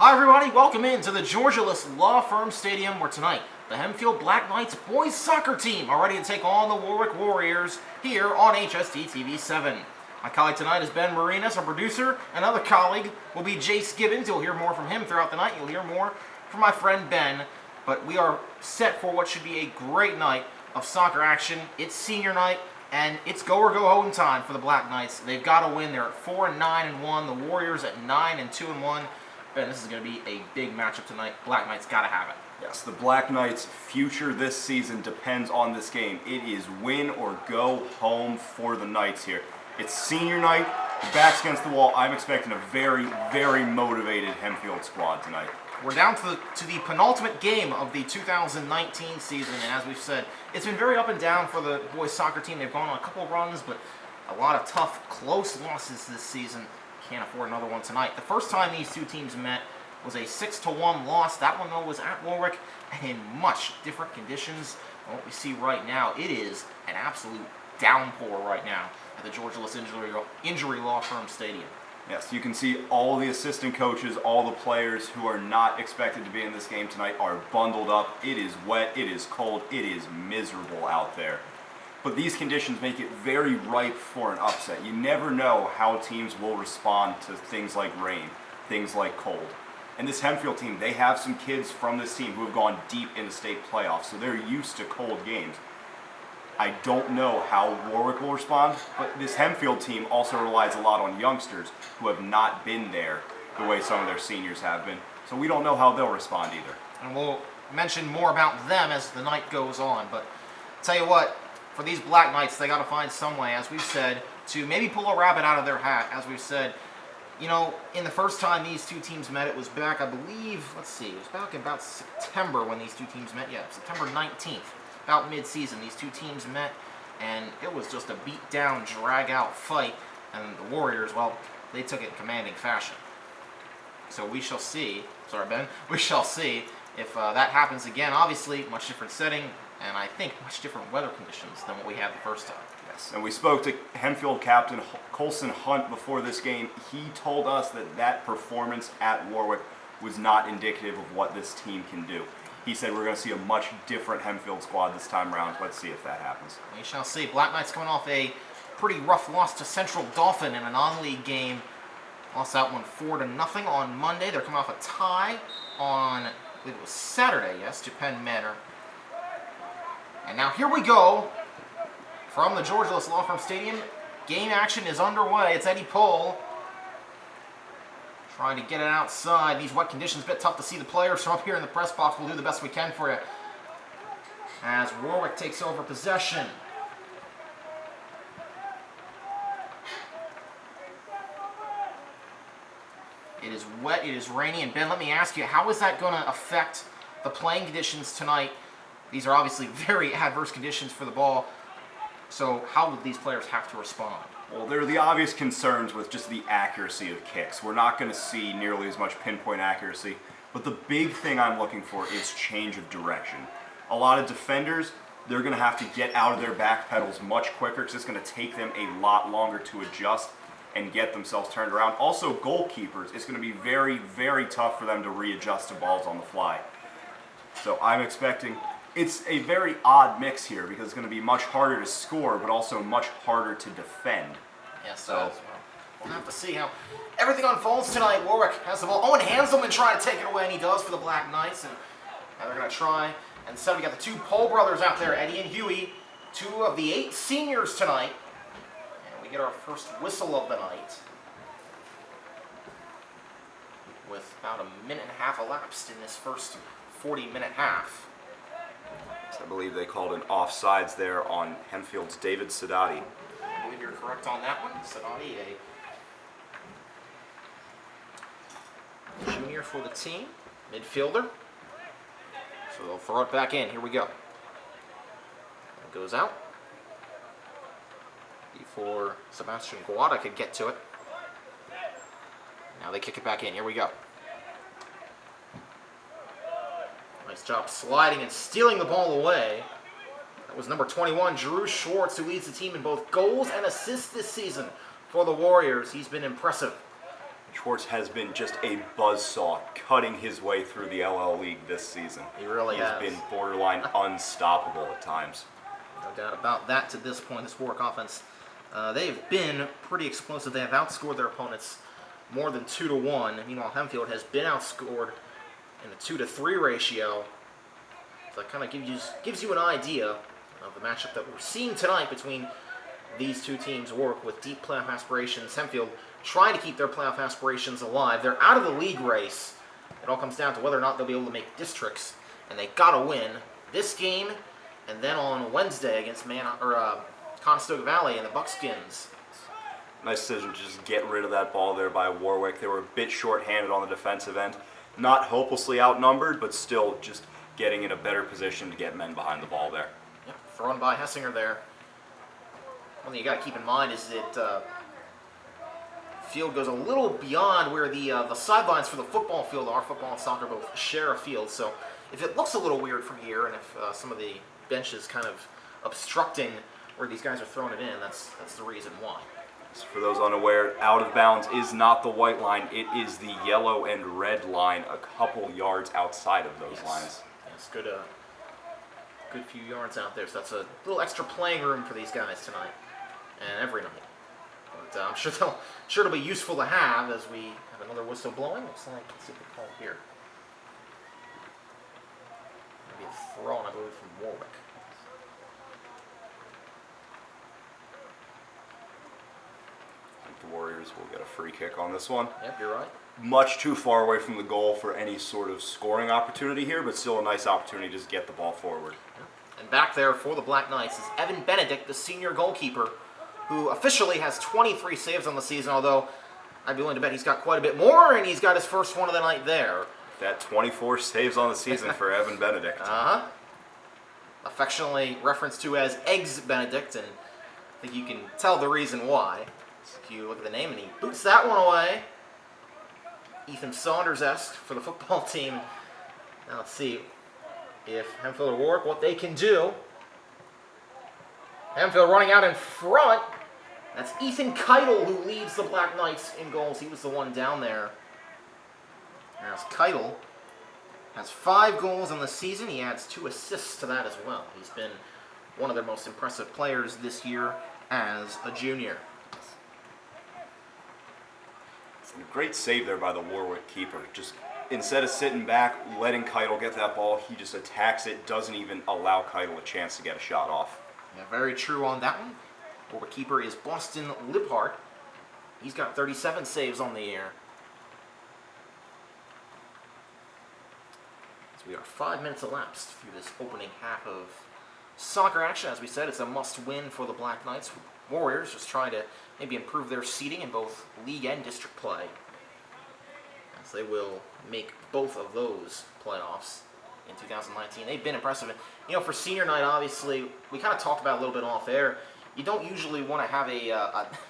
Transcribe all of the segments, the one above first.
Hi everybody, welcome in to the Georgia-less Law Firm Stadium where tonight the Hempfield Black Knights boys soccer team are ready to take on the Warwick Warriors here on HST TV 7. My colleague tonight is Ben Marinas, our producer. Another colleague will be Jase Gibbons. You'll hear more from him throughout the night. You'll hear more from my friend Ben. But we are set for what should be a great night of soccer action. It's senior night, and it's go or go home time for the Black Knights. They've got to win. They're at 4-9-1. The Warriors at 9-2-1. Ben, this is going to be a big matchup tonight. Black Knights got to have it. Yes, the Black Knights' future this season depends on this game. It is win or go home for the Knights here. It's senior night. The back's against the wall. I'm expecting a very, very motivated Hempfield squad tonight. We're down to the penultimate game of the 2019 season, and as we've said, it's been very up and down for the boys soccer team. They've gone on a couple of runs, but a lot of tough, close losses this season. Can't afford another one tonight. The first time these two teams met was a 6-1 loss. That one, though, was at Warwick and in much different conditions than what we see right now. It is an absolute downpour right now at the Georgia-less Injury Law Firm Stadium. Yes, you can see all the assistant coaches, all the players who are not expected to be in this game tonight are bundled up. It is wet, it is cold, it is miserable out there. But these conditions make it very ripe for an upset. You never know how teams will respond to things like rain, things like cold. And this Hempfield team, they have some kids from this team who have gone deep in the state playoffs, so they're used to cold games. I don't know how Warwick will respond, but this Hempfield team also relies a lot on youngsters who have not been there the way some of their seniors have been. So we don't know how they'll respond either. And we'll mention more about them as the night goes on. But tell you what, for these Black Knights, they got to find some way, as we've said, to maybe pull a rabbit out of their hat. As we've said, you know, in the first time these two teams met, it was back, I believe, let's see, it was back in about September when these two teams met. Yeah, September 19th. About mid-season, these two teams met, and it was just a beat-down, drag-out fight, and the Warriors, well, they took it in commanding fashion. So we shall see, sorry Ben, we shall see if that happens again. Obviously, much different setting, and I think much different weather conditions than what we had the first time. Yes, and we spoke to Hempfield captain Colson Hunt before this game. He told us that that performance at Warwick was not indicative of what this team can do. He said we're going to see a much different Hempfield squad this time around. Let's see if that happens. We shall see. Black Knights coming off a pretty rough loss to Central Dauphin in a non-league game. Lost that one 4-0 on Monday. They're coming off a tie on, I believe it was Saturday, yes, to Penn Manor. And now here we go from the Georgia-less Law Firm Stadium. Game action is underway. It's Eddie Pohl trying to get it outside. These wet conditions, a bit tough to see the players from up here in the press box. We'll do the best we can for you as Warwick takes over possession. It is wet, it is rainy, and Ben, let me ask you, how is that going to affect the playing conditions tonight? These are obviously very adverse conditions for the ball, so how would these players have to respond? Well, there are the obvious concerns with just the accuracy of kicks. We're not going to see nearly as much pinpoint accuracy, but the big thing I'm looking for is change of direction. A lot of defenders, they're going to have to get out of their back pedals much quicker because it's going to take them a lot longer to adjust and get themselves turned around. Also, goalkeepers, it's going to be very, very tough for them to readjust to balls on the fly. So I'm expecting, it's a very odd mix here because it's going to be much harder to score, but also much harder to defend. Yes, so we'll have to see how everything unfolds tonight. Warwick has the ball. Owen Hanselman trying to take it away, and he does for the Black Knights. And now they're going to try. And so we got the two Pohl brothers out there, Eddie and Huey, 2 of the 8 seniors tonight. And we get our first whistle of the night with about a minute and a half elapsed in this first 40-minute half. I believe they called an offsides there on Hempfield's David Sadati. I believe you're correct on that one. Sadati, a junior for the team, midfielder. So they'll throw it back in. Here we go. It goes out before Sebastian Guada could get to it. Now they kick it back in. Here we go. Nice job sliding and stealing the ball away. That was number 21, Drew Schwartz, who leads the team in both goals and assists this season for the Warriors. He's been impressive. Schwartz has been just a buzzsaw cutting his way through the LL League this season. He really has. He's been borderline unstoppable at times. No doubt about that to this point, this Warwick offense. They've been pretty explosive. They have outscored their opponents more than 2-1. Meanwhile, Hempfield has been outscored in a 2-3 ratio. So that kind of gives you an idea of the matchup that we're seeing tonight between these two teams. Warwick with deep playoff aspirations. Hempfield trying to keep their playoff aspirations alive. They're out of the league race. It all comes down to whether or not they'll be able to make districts, and they got to win this game, and then on Wednesday against Conestoga Valley and the Buckskins. Nice decision to just get rid of that ball there by Warwick. They were a bit short-handed on the defensive end. Not hopelessly outnumbered, but still just getting in a better position to get men behind the ball there. Yep, thrown by Hessinger there. One thing you got to keep in mind is that field goes a little beyond where the sidelines for the football field are. Football and soccer both share a field, so if it looks a little weird from here, and if some of the benches kind of obstructing where these guys are throwing it in, that's the reason why. So for those unaware, out of bounds is not the white line. It is the yellow and red line, a couple yards outside of those lines. Yes, good few yards out there. So that's a little extra playing room for these guys tonight and every night. But I'm sure it'll be useful to have as we have another whistle blowing. Looks like, let's see what they call it here. Maybe a throw, I believe, from Warwick. I think the Warriors will get a free kick on this one. Yep, you're right. Much too far away from the goal for any sort of scoring opportunity here, but still a nice opportunity to just get the ball forward. Yep. And back there for the Black Knights is Evan Benedict, the senior goalkeeper, who officially has 23 saves on the season, although I'd be willing to bet he's got quite a bit more, and he's got his first one of the night there. That 24 saves on the season for Evan Benedict. Uh-huh. Affectionately referenced to as Eggs Benedict, and I think you can tell the reason why. If you look at the name, and he boots that one away. Ethan Saunders-esque for the football team. Now let's see if Hempfield or Warwick, what they can do. Hempfield running out in front. That's Ethan Keitel who leads the Black Knights in goals. He was the one down there. As Keitel has 5 goals on the season. He adds 2 assists to that as well. He's been one of their most impressive players this year as a junior. A great save there by the Warwick keeper. Just instead of sitting back, letting Keitel get that ball, he just attacks it, doesn't even allow Keitel a chance to get a shot off. Yeah, very true on that one. Warwick keeper is Boston Liphart. He's got 37 saves on the year. So we are 5 minutes elapsed through this opening half of soccer action. As we said, it's a must-win for the Black Knights. Warriors just trying to maybe improve their seeding in both league and district play, as they will make both of those playoffs in 2019. They've been impressive. And, for senior night, obviously, we kind of talked about it a little bit off air. You don't usually want to have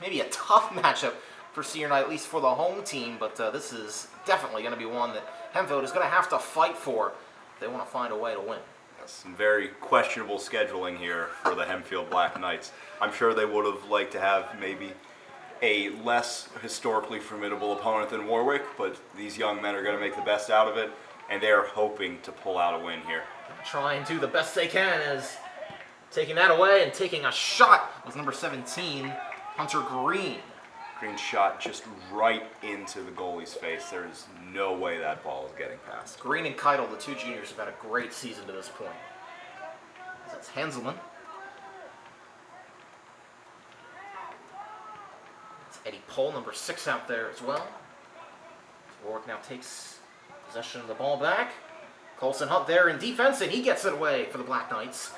maybe a tough matchup for senior night, at least for the home team, but this is definitely going to be one that Hempfield is going to have to fight for if they want to find a way to win. Some very questionable scheduling here for the Hempfield Black Knights. I'm sure they would have liked to have maybe a less historically formidable opponent than Warwick, but these young men are going to make the best out of it, and they are hoping to pull out a win here. Try and do the best they can, as taking that away and taking a shot was number 17, Hunter Green. Green shot just right into the goalie's face. There is no way that ball is getting past. Green and Keitel, the 2 juniors, have had a great season to this point. That's Hanselman. That's Eddie Pohl, number 6 out there as well. Warwick now takes possession of the ball back. Colson Hunt there in defense, and he gets it away for the Black Knights.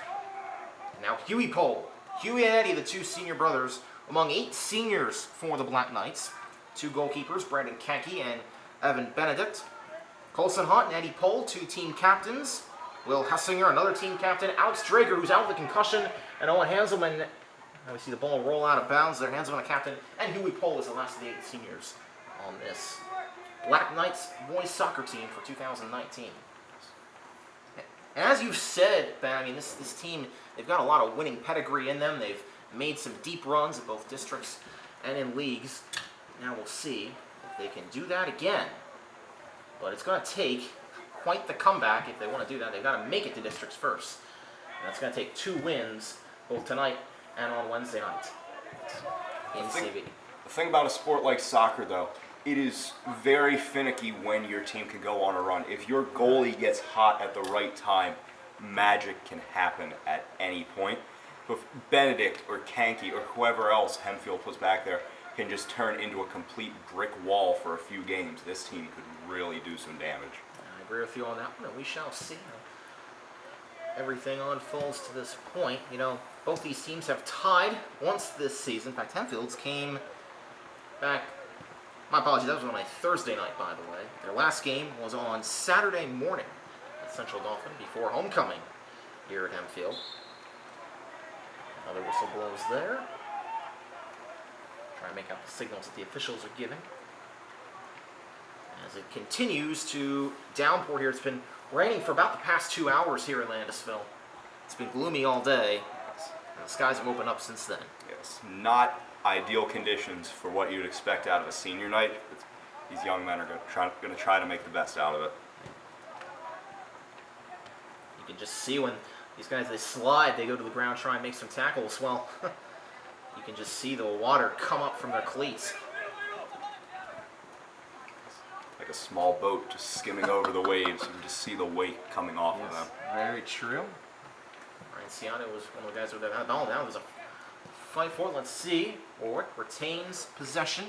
And now Huey Pohl. Huey and Eddie, the 2 senior brothers, among 8 seniors for the Black Knights. 2 goalkeepers, Brandon Kanke and Evan Benedict. Colson Hunt and Eddie Pohl, 2 team captains. Will Hessinger, another team captain. Alex Drager, who's out with a concussion. And Owen Hanselman. Now we see the ball roll out of bounds there. Hanselman, a captain. And Huey Pohl is the last of the 8 seniors on this Black Knights boys soccer team for 2019. And as you've said, Ben, this team, they've got a lot of winning pedigree in them. They've made some deep runs in both districts and in leagues. Now we'll see if they can do that again. But it's going to take quite the comeback if they want to do that. They've got to make it to districts first. And that's going to take 2 wins, both tonight and on Wednesday night in CV. The thing about a sport like soccer, though, it is very finicky when your team can go on a run. If your goalie gets hot at the right time, magic can happen at any point. If Benedict or Kanky or whoever else Hempfield puts back there can just turn into a complete brick wall for a few games, this team could really do some damage. I agree with you on that one, and we shall see how everything unfolds to this point. You know, both these teams have tied once this season. In fact, Hempfield's came back, my apologies, that was on a Thursday night, by the way. Their last game was on Saturday morning at Central Dauphin before homecoming here at Hempfield. Another whistle blows there. Try and make out the signals that the officials are giving. As it continues to downpour here, it's been raining for about the past 2 hours here in Landisville. It's been gloomy all day, and the skies have opened up since then. Yes, not ideal conditions for what you'd expect out of a senior night. But these young men are going to try to make the best out of it. You can just see when these guys, they slide, they go to the ground, try and make some tackles. Well, you can just see the water come up from their cleats. Like a small boat just skimming over the waves. You can just see the weight coming off of them. Very true. Ryan Ciano was one of the guys who had the ball. Now there's a fight for it. Let's see. Warwick retains possession.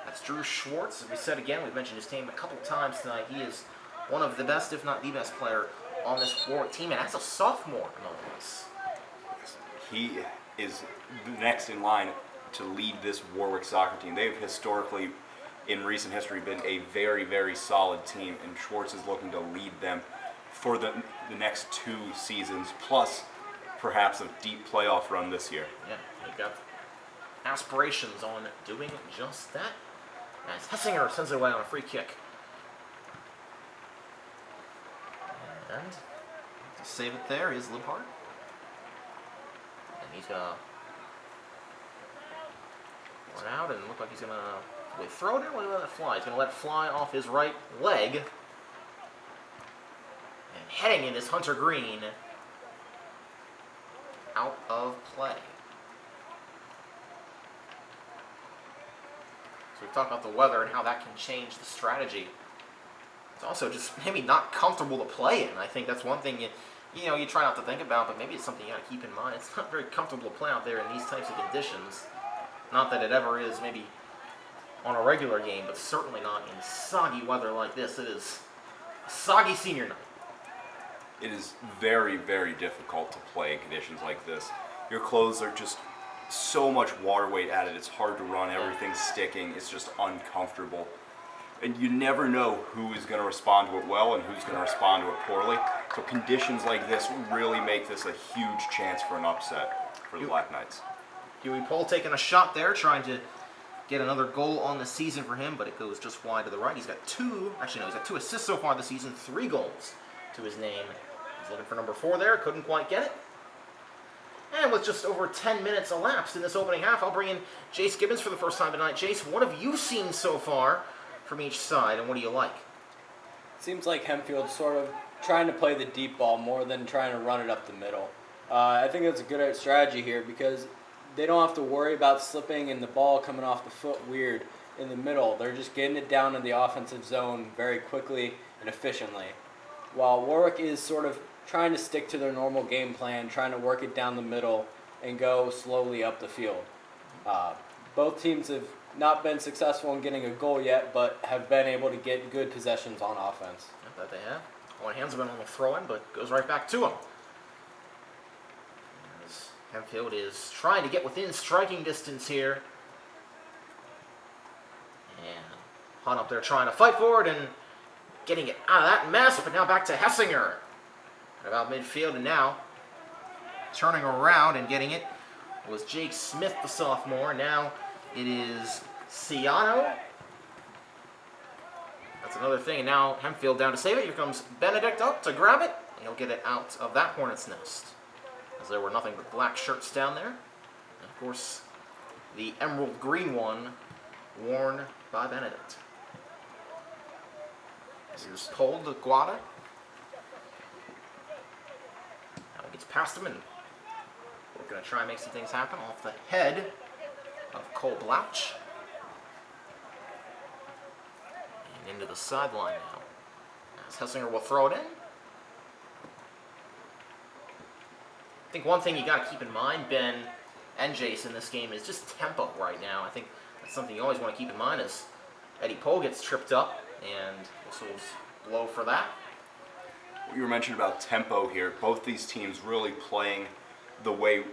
That's Drew Schwartz. As we said again, we've mentioned his name a couple times tonight. He is one of the best, if not the best player on this Warwick team, and as a sophomore, nonetheless. He is next in line to lead this Warwick soccer team. They've historically, in recent history, been a very, very solid team, and Schwartz is looking to lead them for the next 2 seasons, plus perhaps a deep playoff run this year. Yeah, they've got aspirations on doing just that. As Hessinger sends it away on a free kick. And to save it there is Liphart. And he's going to run out and look like he's going to throw it in. Let it fly. He's going to let it fly off his right leg. And heading in is Hunter Green. Out of play. So we've talked about the weather and how that can change the strategy. It's also just maybe not comfortable to play in. I think that's one thing you try not to think about, but maybe it's something you got to keep in mind. It's not very comfortable to play out there in these types of conditions. Not that it ever is, maybe on a regular game, but certainly not in soggy weather like this. It is a soggy senior night. It is very, very difficult to play in conditions like this. Your clothes are just so much water weight added. It's hard to run. Everything's sticking. It's just uncomfortable. And you never know who is going to respond to it well and who's going to respond to it poorly. So conditions like this really make this a huge chance for an upset for the Black Knights. Huey Pohl taking a shot there, trying to get another goal on the season for him, but it goes just wide to the right. He's got he's got 2 assists so far this season, 3 goals to his name. He's looking for number 4 there, couldn't quite get it. And with just over 10 minutes elapsed in this opening half, I'll bring in Jase Gibbons for the first time tonight. Jase, what have you seen so far from each side, and what do you like? Seems like Hempfield's sort of trying to play the deep ball more than trying to run it up the middle. I think that's a good strategy here because they don't have to worry about slipping and the ball coming off the foot weird in the middle. They're just getting it down in the offensive zone very quickly and efficiently. While Warwick is sort of trying to stick to their normal game plan, trying to work it down the middle and go slowly up the field. Both teams have not been successful in getting a goal yet, but have been able to get good possessions on offense. I bet they have. One hand's been on the throw-in, but goes right back to him. As Hempfield is trying to get within striking distance here. And Hunt up there trying to fight for it and getting it out of that mess, but now back to Hessinger. At about midfield, and now turning around and getting it was Jake Smith, the sophomore. Now it is Ciano. That's another thing, and now Hempfield down to save it. Here comes Benedict up to grab it, and he'll get it out of that hornet's nest. As there were nothing but black shirts down there. And of course, the emerald green one worn by Benedict. Here's pulled to Guada. Now he gets past him, and we're going to try and make some things happen off the head of Cole Blouch. And into the sideline now. As Hessinger will throw it in. I think one thing you got to keep in mind, Ben and Jase, in this game is just tempo right now. I think that's something you always want to keep in mind as Eddie Poe gets tripped up, and whistles blow for that. You were mentioning about tempo here. Both these teams really playing the way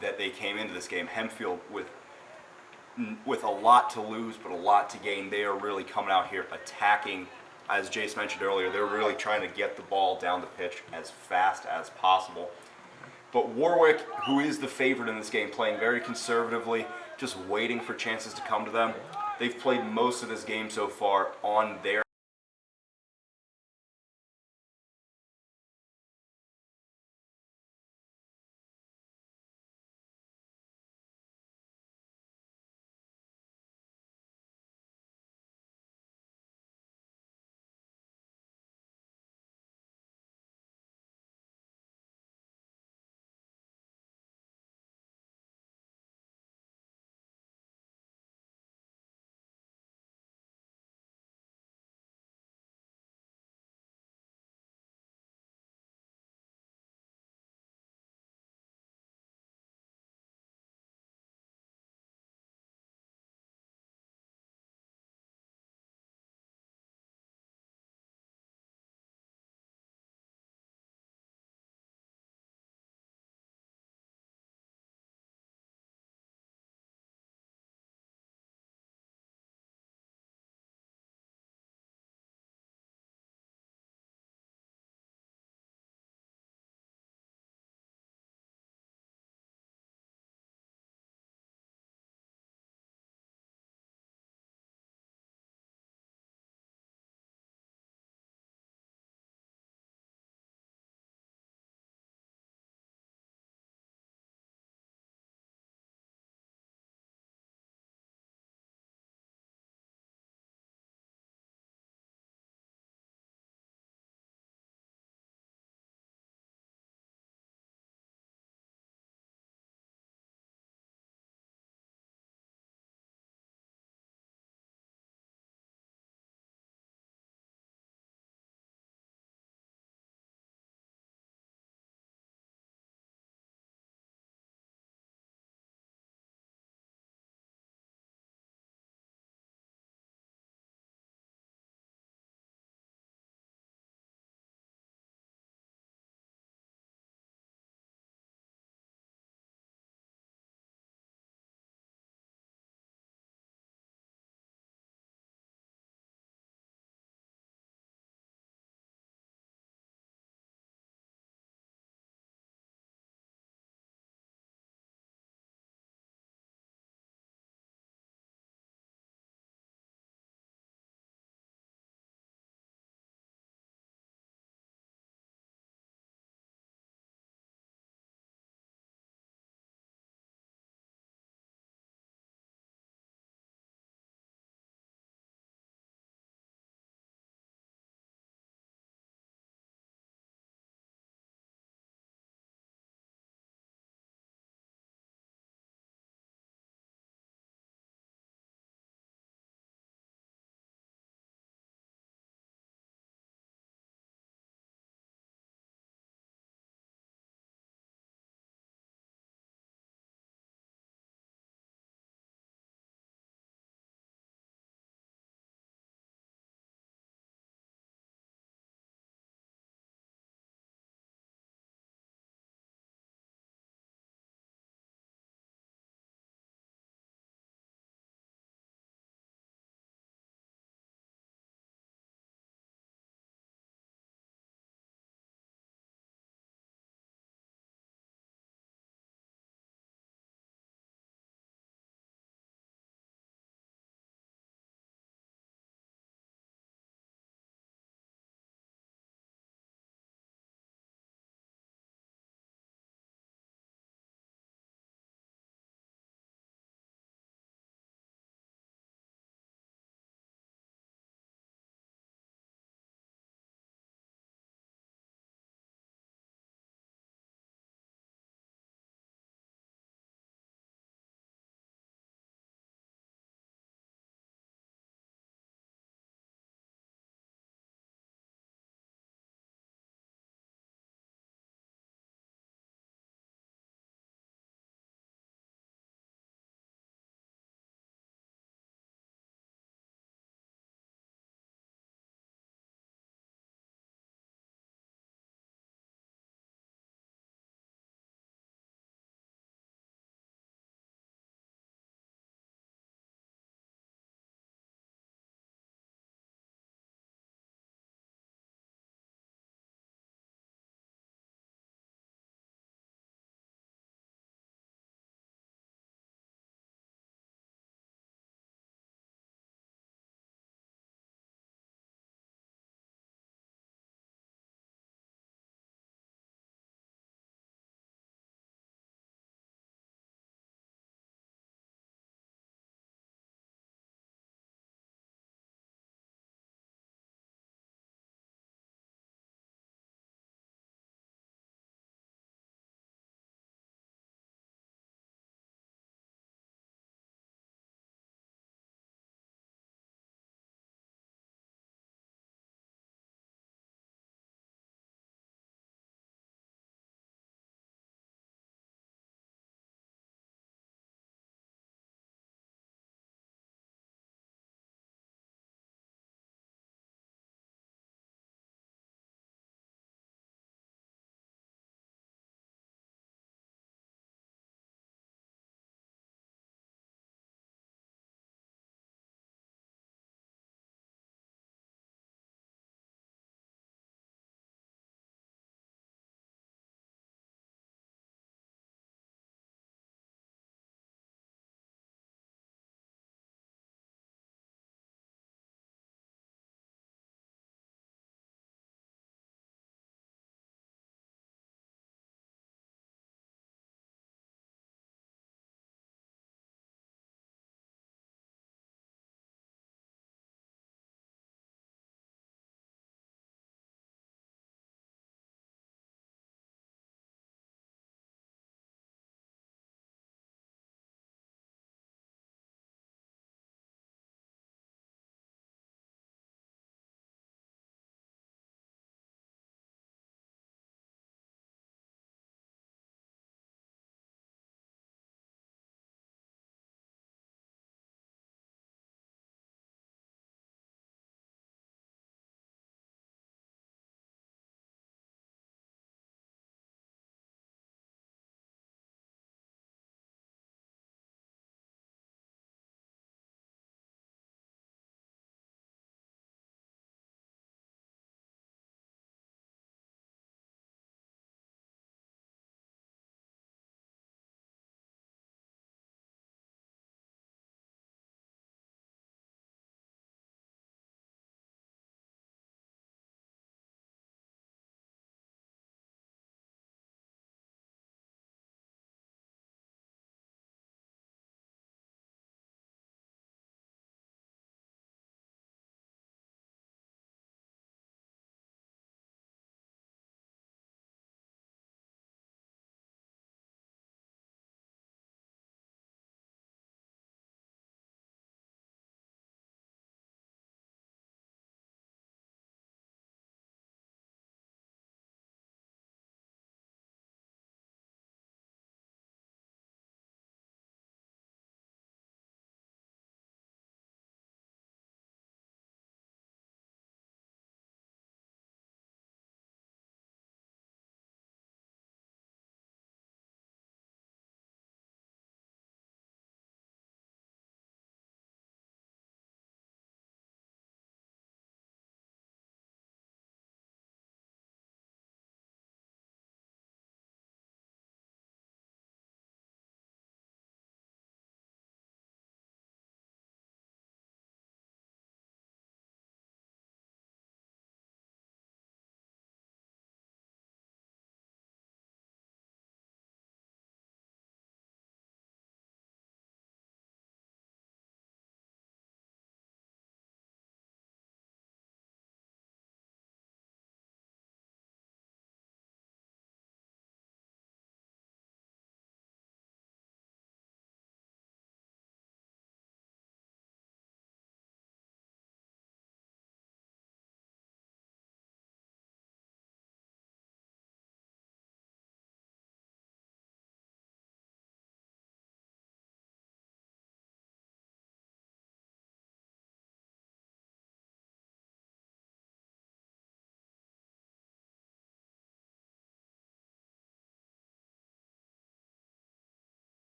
that they came into this game. Hempfield with a lot to lose but a lot to gain. They are really coming out here attacking. As Jase mentioned earlier, they're really trying to get the ball down the pitch as fast as possible. But Warwick, who is the favorite in this game, playing very conservatively, just waiting for chances to come to them. They've played most of this game so far on their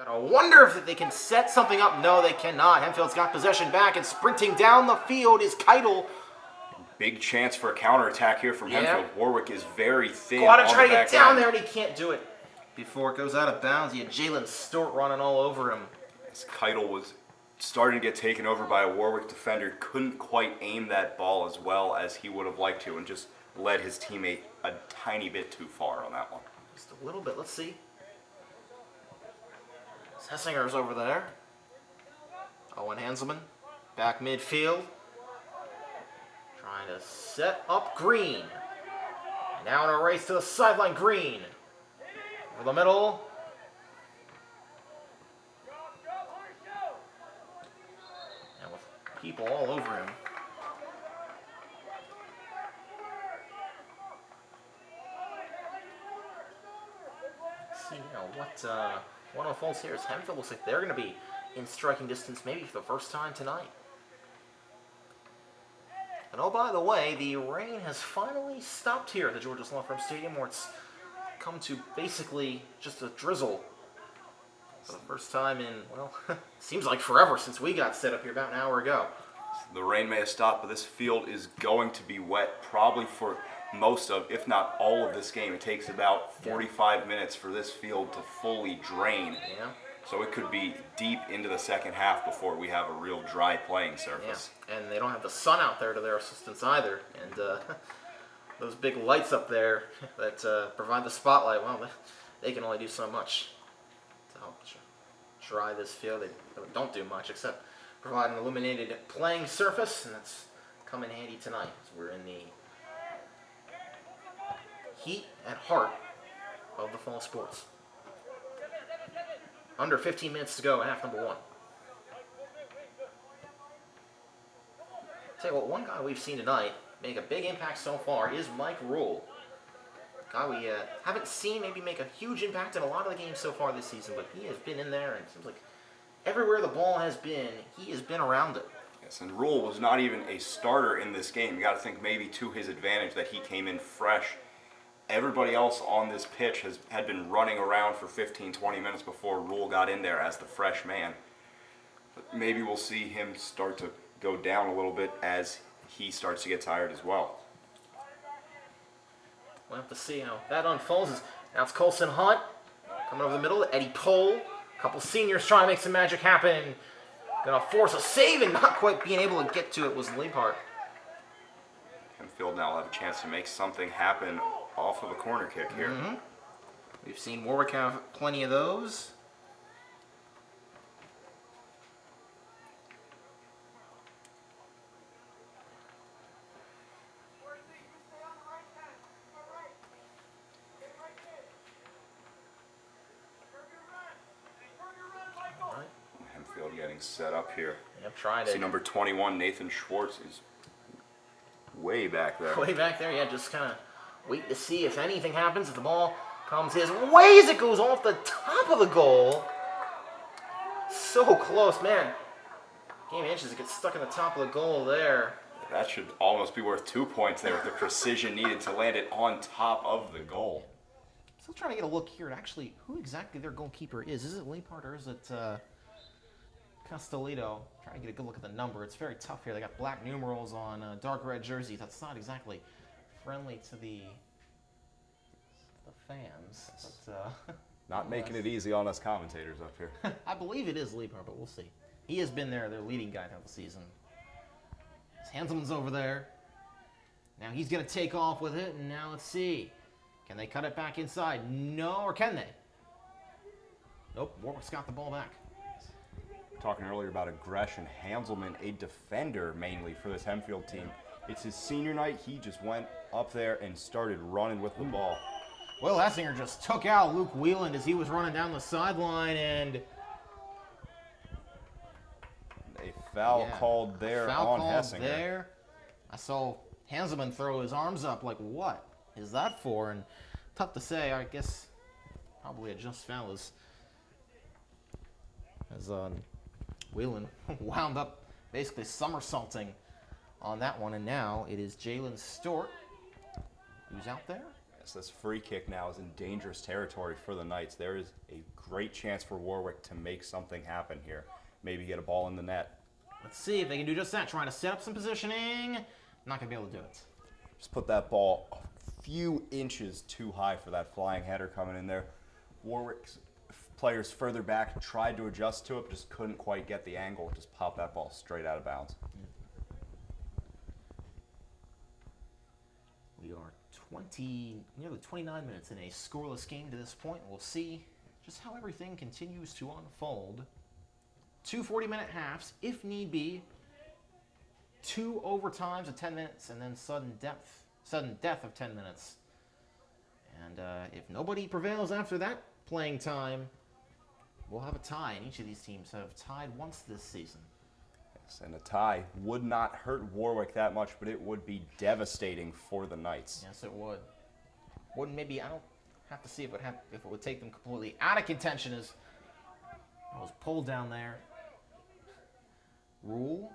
Gotta wonder if they can set something up. No, they cannot. Hempfield's got possession back, and sprinting down the field is Kreider. Big chance for a counterattack here from Hempfield. Warwick is very thin. Go out and on try the to get back down end. there, and he can't do it. Before it goes out of bounds, he had Jalen Stewart running all over him. As Keitel was starting to get taken over by a Warwick defender, couldn't quite aim that ball as well as he would have liked to, and just led his teammate a tiny bit too far on that one. Just a little bit. Let's see. Hessinger's over there. Owen Hanselman back midfield. Trying to set up Green. Now in a race to the sideline, Green. Over the middle. And with people all over him. Let's see now what unfolds here is Hempfield looks like they're going to be in striking distance maybe for the first time tonight. And oh, by the way, the rain has finally stopped here at the Georgia Law-Firm Stadium, where it's come to basically just a drizzle for the first time in, well, seems like forever since we got set up here about an hour ago. The rain may have stopped, but this field is going to be wet probably for most of, if not all of this game. It takes about 45 minutes for this field to fully drain. Yeah. So it could be deep into the second half before we have a real dry playing surface. Yeah. And they don't have the sun out there to their assistance either. And those big lights up there that provide the spotlight, well, they can only do so much to help dry this field. They don't do much except provide an illuminated playing surface, and that's come in handy tonight as we're in the heat and heart of the fall sports. Under 15 minutes to go in half number one. Tell you what, one guy we've seen tonight make a big impact so far is Mike Rule. Guy we haven't seen maybe make a huge impact in a lot of the games so far this season, but he has been in there, and it seems like everywhere the ball has been, he has been around it. Yes, and Rule was not even a starter in this game. You got to think maybe to his advantage that he came in fresh. Everybody else on this pitch had been running around for 15, 20 minutes before Rule got in there as the fresh man. But maybe we'll see him start to go down a little bit as he starts to get tired as well. We'll have to see how that unfolds. Now it's Colson Hunt coming over the middle. Eddie Pohl. A couple seniors trying to make some magic happen. Gonna force a save and not quite being able to get to it was Liebhart. Hempfield now will have a chance to make something happen off of a corner kick here. Mm-hmm. We've seen Warwick have plenty of those. Hempfield getting set up here. Yep, trying to. See number 21, Nathan Schwartz, is way back there. Way back there, yeah, just kind of wait to see if anything happens. If the ball comes his way as it goes off the top of the goal. So close, man. Game of inches, it gets stuck in the top of the goal there. That should almost be worth 2 points there with the precision needed to land it on top of the goal. Still trying to get a look here at actually who exactly their goalkeeper is. Is it Liebhart or is it Castellito? Trying to get a good look at the number. It's very tough here. They got black numerals on dark red jerseys. That's not exactly friendly to the fans. But, Not making it easy on us commentators up here. I believe it is Liebhart, but we'll see. He has been their leading guy throughout the season. Hanselman's over there. Now he's going to take off with it, and now let's see. Can they cut it back inside? No, or can they? Nope, Warwick's got the ball back. Talking earlier about aggression, Hanselman, a defender mainly for this Hempfield team. It's his senior night. He just went up there and started running with the ball. Will Essinger just took out Luke Wheeland as he was running down the sideline, and a foul called there on Hessinger. There. I saw Hanselman throw his arms up like, what is that for? And tough to say, I guess probably a just foul as Wheeland wound up basically somersaulting on that one. And now it is Jalen Stewart who's out there. Yes, this free kick now is in dangerous territory for the Knights. There is a great chance for Warwick to make something happen here. Maybe get a ball in the net. Let's see if they can do just that. Trying to set up some positioning. Not going to be able to do it. Just put that ball a few inches too high for that flying header coming in there. Warwick's players further back tried to adjust to it, but just couldn't quite get the angle. Just pop that ball straight out of bounds. We are nearly 29 minutes in a scoreless game to this point. We'll see just how everything continues to unfold. 2 40-minute halves, if need be. 2 overtimes of 10 minutes, and then sudden death of 10 minutes. And if nobody prevails after that playing time, we'll have a tie, and each of these teams have tied once this season. Yes, and a tie would not hurt Warwick that much, but it would be devastating for the Knights. Yes, it would. Wouldn't maybe, I don't have to see if it would take them completely out of contention as I was pulled down there. Rule.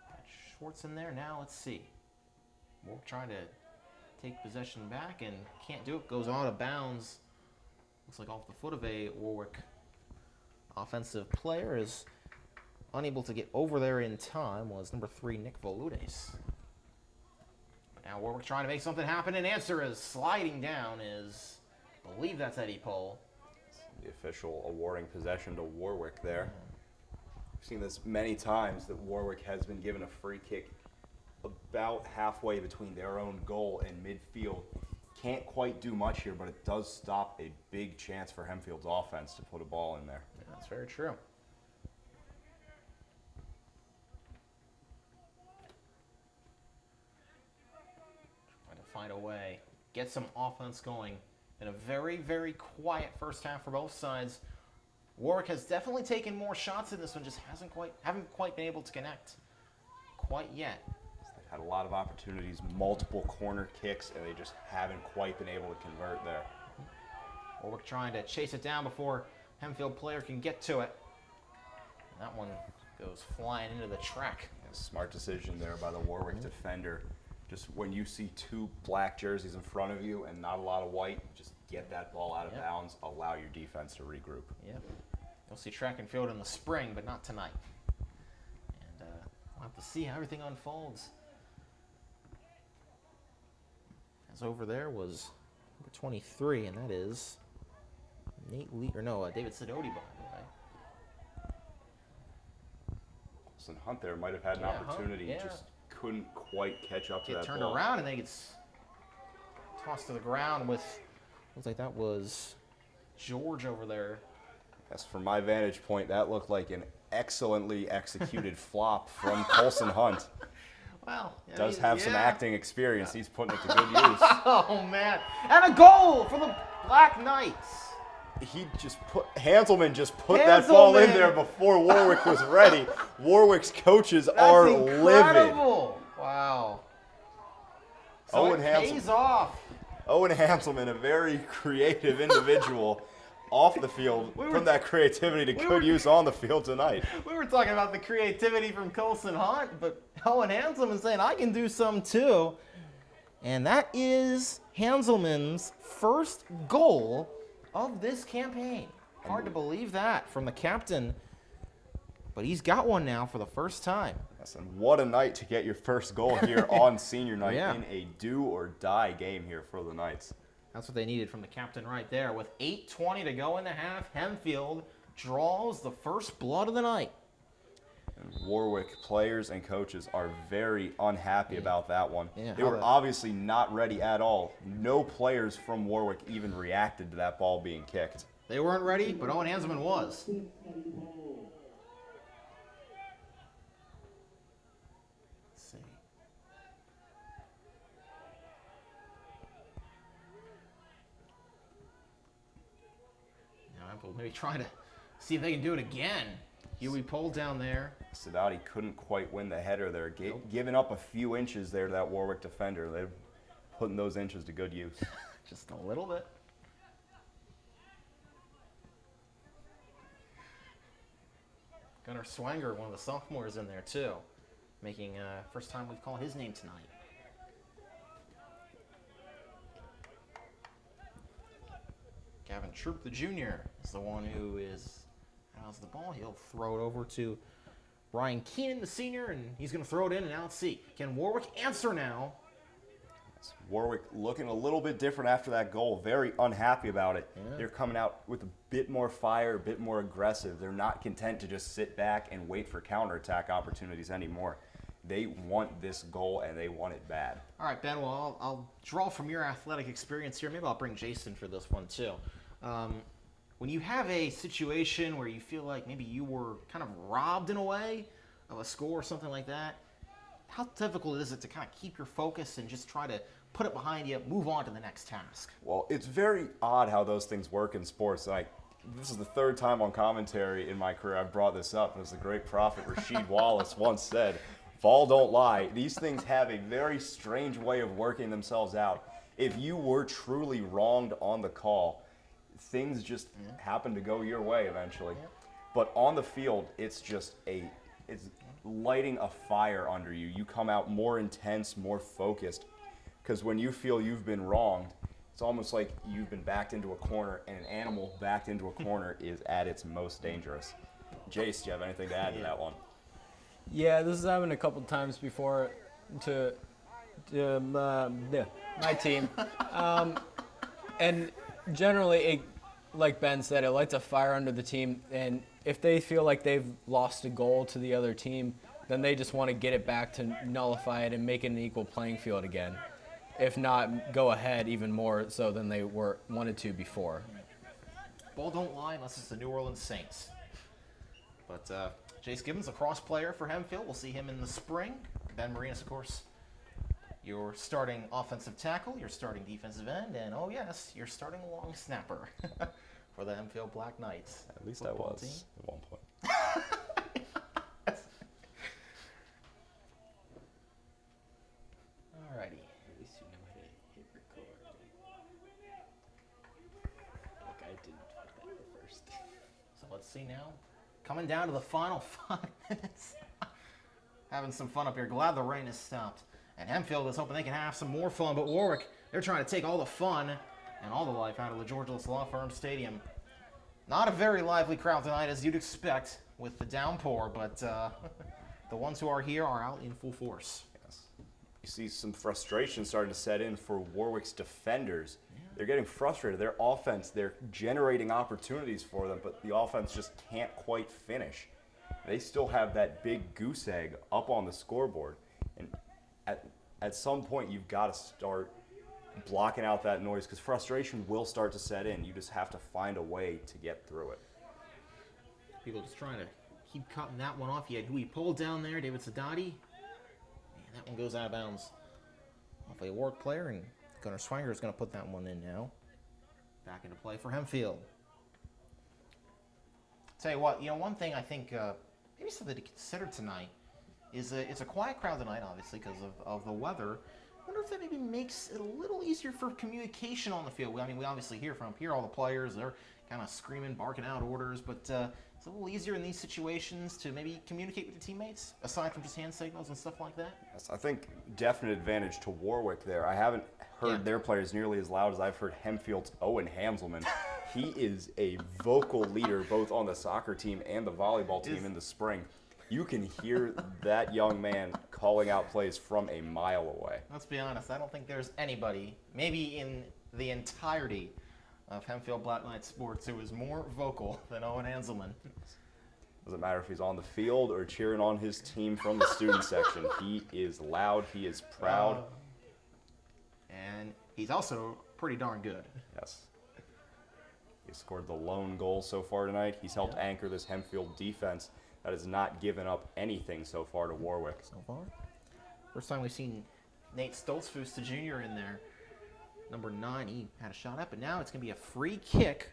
Got Schwartz in there. Now let's see. Warwick trying to take possession back and can't do it. Goes out of bounds. Looks like off the foot of a Warwick offensive player. Is unable to get over there in time was number 3, Nick Voludes. Now Warwick trying to make something happen, and answer is sliding down is, I believe that's Eddie Pohl. The official awarding possession to Warwick there. We've seen this many times that Warwick has been given a free kick about halfway between their own goal and midfield. Can't quite do much here, but it does stop a big chance for Hempfield's offense to put a ball in there. Yeah, that's very true. Trying to find a way, get some offense going in a very, very quiet first half for both sides. Warwick has definitely taken more shots in this one, just haven't quite been able to connect quite yet. They've had a lot of opportunities, multiple corner kicks, and they just haven't quite been able to convert there. Warwick trying to chase it down before Hempfield player can get to it. And that one goes flying into the track. A smart decision there by the Warwick defender. Just when you see 2 black jerseys in front of you and not a lot of white, just get that ball out of bounds, allow your defense to regroup. Yep. You'll see track and field in the spring, but not tonight. And we'll have to see how everything unfolds. As over there was number 23, and that is David Sidoti, by the way. Wilson Hunt there might have had an opportunity, just couldn't quite catch up to that turned ball. around, and then he gets tossed to the ground with, looks like that was George over there. Yes, from my vantage point, that looked like an excellently executed flop from Colson Hunt. Well, does have some acting experience. He's putting it to good use. Oh, man. And a goal for the Black Knights. Hanselman just put that ball in there before Warwick was ready. Warwick's coaches are livid. Wow. So Owen it pays off. Owen Hanselman, a very creative individual off the field, put that creativity to good use on the field tonight. We were talking about the creativity from Colson Hunt, but Owen Hanselman saying, I can do some too. And that is Hanselman's first goal of this campaign. Hard to believe that from the captain, but he's got one now for the first time. Yes, and what a night to get your first goal here on senior night in a do-or-die game here for the Knights. That's what they needed from the captain right there. With 8:20 to go in the half, Hempfield draws the first blood of the night. And Warwick players and coaches are very unhappy about that one. Yeah, they were obviously not ready at all. No players from Warwick even reacted to that ball being kicked. They weren't ready, but Owen Hanselman was. Let's see. Now Hempfield maybe trying to see if they can do it again. Huey pulled down there. Sidoti couldn't quite win the header there, giving up a few inches there to that Warwick defender. They're putting those inches to good use. Just a little bit. Gunnar Swanger, one of the sophomores in there too, making first time we've called his name tonight. Troop the Junior is the one who has the ball. He'll throw it over to Ryan Keenan, the senior, and he's going to throw it in and out. See, can Warwick answer now? Warwick looking a little bit different after that goal. Very unhappy about it. Yeah. They're coming out with a bit more fire, a bit more aggressive. They're not content to just sit back and wait for counterattack opportunities anymore. They want this goal, and they want it bad. All right, Ben, well, I'll draw from your athletic experience here. Maybe I'll bring Jason for this one, too. When you have a situation where you feel like maybe you were kind of robbed in a way of a score or something like that, how difficult is it to kind of keep your focus and just try to put it behind you, move on to the next task? Well, it's very odd how those things work in sports. Like, this is the third time on commentary in my career I've brought this up. As the great prophet Rasheed Wallace once said, "Ball don't lie." These things have a very strange way of working themselves out. If you were truly wronged on the call, things just happen to go your way eventually. Yeah. But on the field, it's lighting a fire under you. You come out more intense, more focused. Because when you feel you've been wronged, it's almost like you've been backed into a corner, and an animal backed into a corner is at its most dangerous. Jase, do you have anything to add to that one? Yeah, this has happened a couple times before to my team. And generally, like Ben said, it lights a fire under the team. And if they feel like they've lost a goal to the other team, then they just want to get it back to nullify it and make it an equal playing field again. If not, go ahead even more so than they wanted to before. Ball don't lie unless it's the New Orleans Saints. But Jase Gibbons, a cross player for Hempfield. We'll see him in the spring. Ben Marinas, of course, your starting offensive tackle, your starting defensive end, and oh yes, your starting long snapper for the Hempfield Black Knights. At least I was team. at one point. Alrighty. At least you know how to hit record. Look, I didn't put that first. So let's see now. Coming down to the final 5 minutes. Having some fun up here. Glad the rain has stopped. And Hempfield is hoping they can have some more fun. But Warwick, they're trying to take all the fun and all the life out of the George Lewis Law Firm Stadium. Not a very lively crowd tonight, as you'd expect, with the downpour. But the ones who are here are out in full force. Yes. You see some frustration starting to set in for Warwick's defenders. Yeah. They're getting frustrated. Their offense, they're generating opportunities for them, but the offense just can't quite finish. They still have that big goose egg up on the scoreboard. And at some point, you've got to start blocking out that noise, because frustration will start to set in. You just have to find a way to get through it. People just trying to keep cutting that one off. You had who he pulled down there, David Sadati. Man, that one goes out of bounds. Off a Warwick player, and Gunnar Swanger is going to put that one in now. Back into play for Hempfield. Tell you what, one thing I think maybe something to consider tonight is it's a quiet crowd tonight, obviously, because of the weather. I wonder if that maybe makes it a little easier for communication on the field. I mean, we obviously hear all the players. They're kind of screaming, barking out orders, but it's a little easier in these situations to maybe communicate with the teammates, aside from just hand signals and stuff like that. Yes, I think definite advantage to Warwick there. I haven't heard their players nearly as loud as I've heard Hempfield's Owen Hamselman. He is a vocal leader both on the soccer team and the volleyball team in the spring. You can hear that young man calling out plays from a mile away. Let's be honest, I don't think there's anybody, maybe in the entirety of Hempfield Black Knight sports, who is more vocal than Owen Hanselman. Doesn't matter if he's on the field or cheering on his team from the student section. He is loud, he is proud. And he's also pretty darn good. Yes. He scored the lone goal so far tonight. He's helped anchor this Hempfield defense that has not given up anything so far to Warwick. So far. First time we've seen Nate Stoltzfus, the junior, in there. Number 9, he had a shot up, and now it's going to be a free kick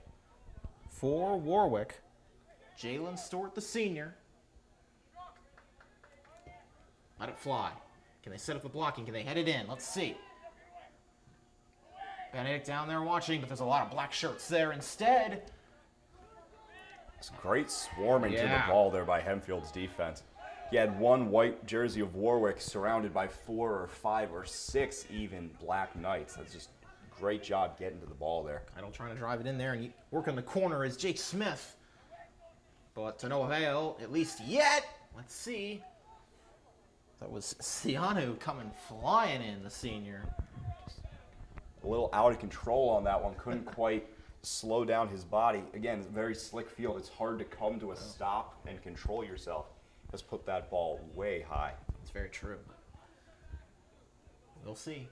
for Warwick. Jalen Stewart, the senior. Let it fly. Can they set up the blocking? Can they head it in? Let's see. Benedict down there watching, but there's a lot of black shirts there instead. It's great swarming to the ball there by Hempfield's defense. He had one white jersey of Warwick surrounded by 4 or 5 or 6 even Black Knights. That's just great job getting to the ball there. Kreider trying to drive it in there, and working the corner is Jake Smith. But to no avail, at least yet. Let's see. That was Sianu coming flying in, the senior. A little out of control on that one. Couldn't quite slow down his body. Again, it's a very slick field. It's hard to come to a stop and control yourself. Has put that ball way high. That's very true. We'll see.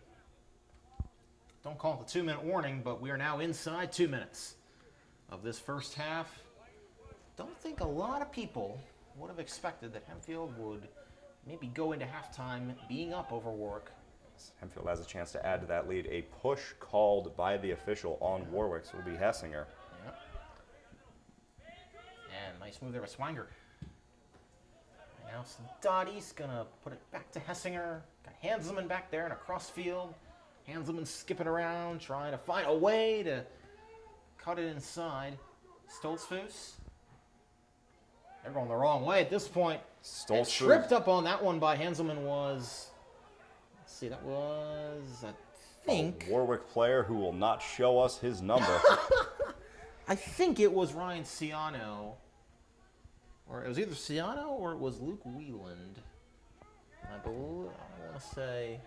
Don't call it a 2-minute warning, but we are now inside 2 minutes of this first half. Don't think a lot of people would have expected that Hempfield would maybe go into halftime being up over Warwick. Hempfield has a chance to add to that lead. A push called by the official on Warwick, so it'll be Hessinger. Yep. And nice move there by Swanger. And now Dottie's going to put it back to Hessinger. Got Hanselman back there in a cross field. Hanselman skipping around, trying to find a way to cut it inside. Stoltzfus. They're going the wrong way at this point. Stoltzfus. Tripped up on that one by Hanselman was... Let's see, that was, I think... A Warwick player who will not show us his number. I think it was Ryan Ciano. Or it was either Ciano or it was Luke Wieland. I want to say...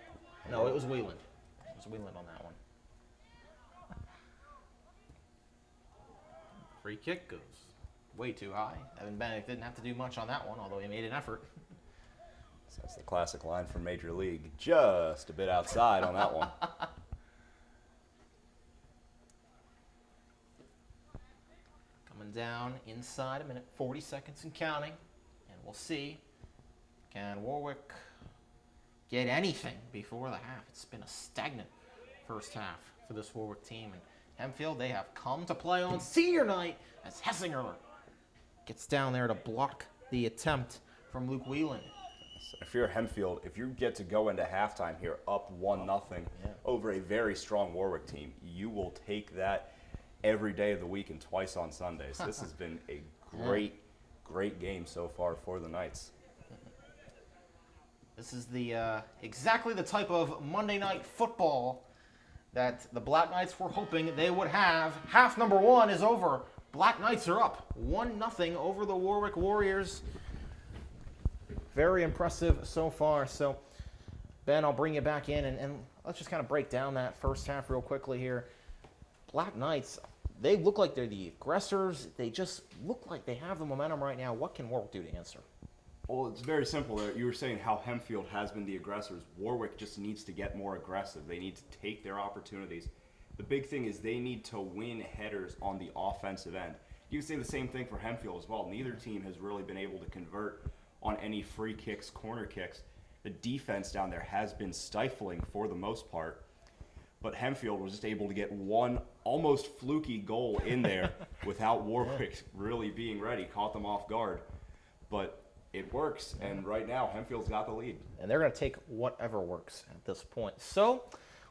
No, it was Wieland. It was Wieland on that one. Free kick goes way too high. Evan Bennett didn't have to do much on that one, although he made an effort. That's the classic line from Major League. Just a bit outside on that one. Coming down inside a minute, 40 seconds and counting. And we'll see. Can Warwick get anything before the half? It's been a stagnant first half for this Warwick team. And Hempfield, they have come to play on senior night as Hessinger gets down there to block the attempt from Luke Whelan. So if you're Hempfield, if you get to go into halftime here up 1-0 over a very strong Warwick team, you will take that every day of the week and twice on Sundays. This has been a great game so far for the Knights. This is the exactly the type of Monday night football that the Black Knights were hoping they would have. Half number one is over. Black Knights are up 1-0 over the Warwick Warriors. Very impressive so far. So, Ben, I'll bring you back in, and let's just kind of break down that first half real quickly here. Black Knights, they look like they're the aggressors. They just look like they have the momentum right now. What can Warwick do to answer? Well, it's very simple there. You were saying how Hempfield has been the aggressors. Warwick just needs to get more aggressive. They need to take their opportunities. The big thing is they need to win headers on the offensive end. You can say the same thing for Hempfield as well. Neither team has really been able to convert on any free kicks, corner kicks. The defense down there has been stifling for the most part. But Hempfield was just able to get one almost fluky goal in there without Warwick really being ready. Caught them off guard. But it works, and right now, Hempfield's got the lead. And they're going to take whatever works at this point. So,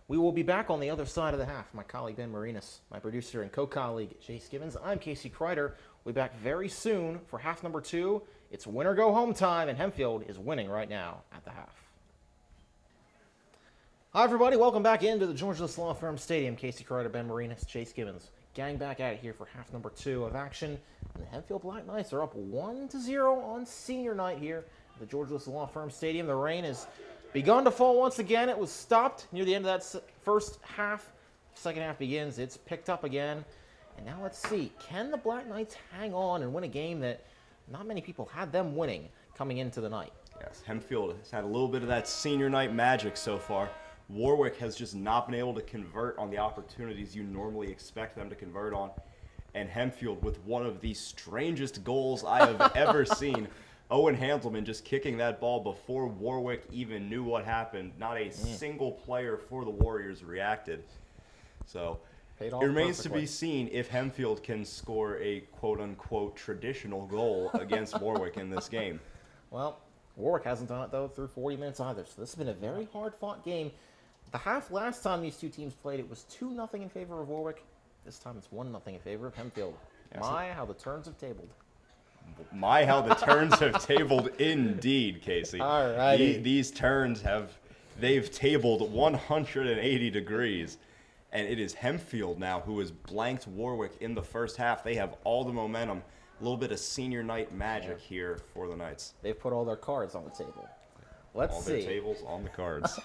we will be back on the other side of the half. My colleague, Ben Marinas, my producer and co-colleague, Jase Gibbons. I'm Kasey Kreider. We'll be back very soon for half number 2. It's win or go home time, and Hempfield is winning right now at the half. Hi, everybody. Welcome back into the George List Law Firm Stadium. Kasey Kreider, Ben Marinas, Jase Gibbons. Gang back at it here for half number 2 of action. And the Hempfield Black Knights are up 1-0 on senior night here at the George List Law Firm Stadium. The rain has begun to fall once again. It was stopped near the end of that first half. Second half begins. It's picked up again. And now let's see. Can the Black Knights hang on and win a game that not many people had them winning coming into the night? Yes, Hempfield has had a little bit of that senior night magic so far. Warwick has just not been able to convert on the opportunities you normally expect them to convert on. And Hempfield with one of the strangest goals I have ever seen. Owen Hanselman just kicking that ball before Warwick even knew what happened. Not a single player for the Warriors reacted. So it remains to be seen if Hempfield can score a quote-unquote traditional goal against Warwick in this game. Well, Warwick hasn't done it, though, through 40 minutes either. So this has been a very hard-fought game. The half last time these two teams played, it was 2-0 in favor of Warwick. This time it's 1-0 in favor of Hempfield. Yes. My, how the turns have tabled. My, how the turns have tabled indeed, Kasey. All righty. These turns they've tabled 180 degrees. And it is Hempfield now who has blanked Warwick in the first half. They have all the momentum. A little bit of senior night magic here for the Knights. They've put all their cards on the table. Let's All see. their tables on the cards.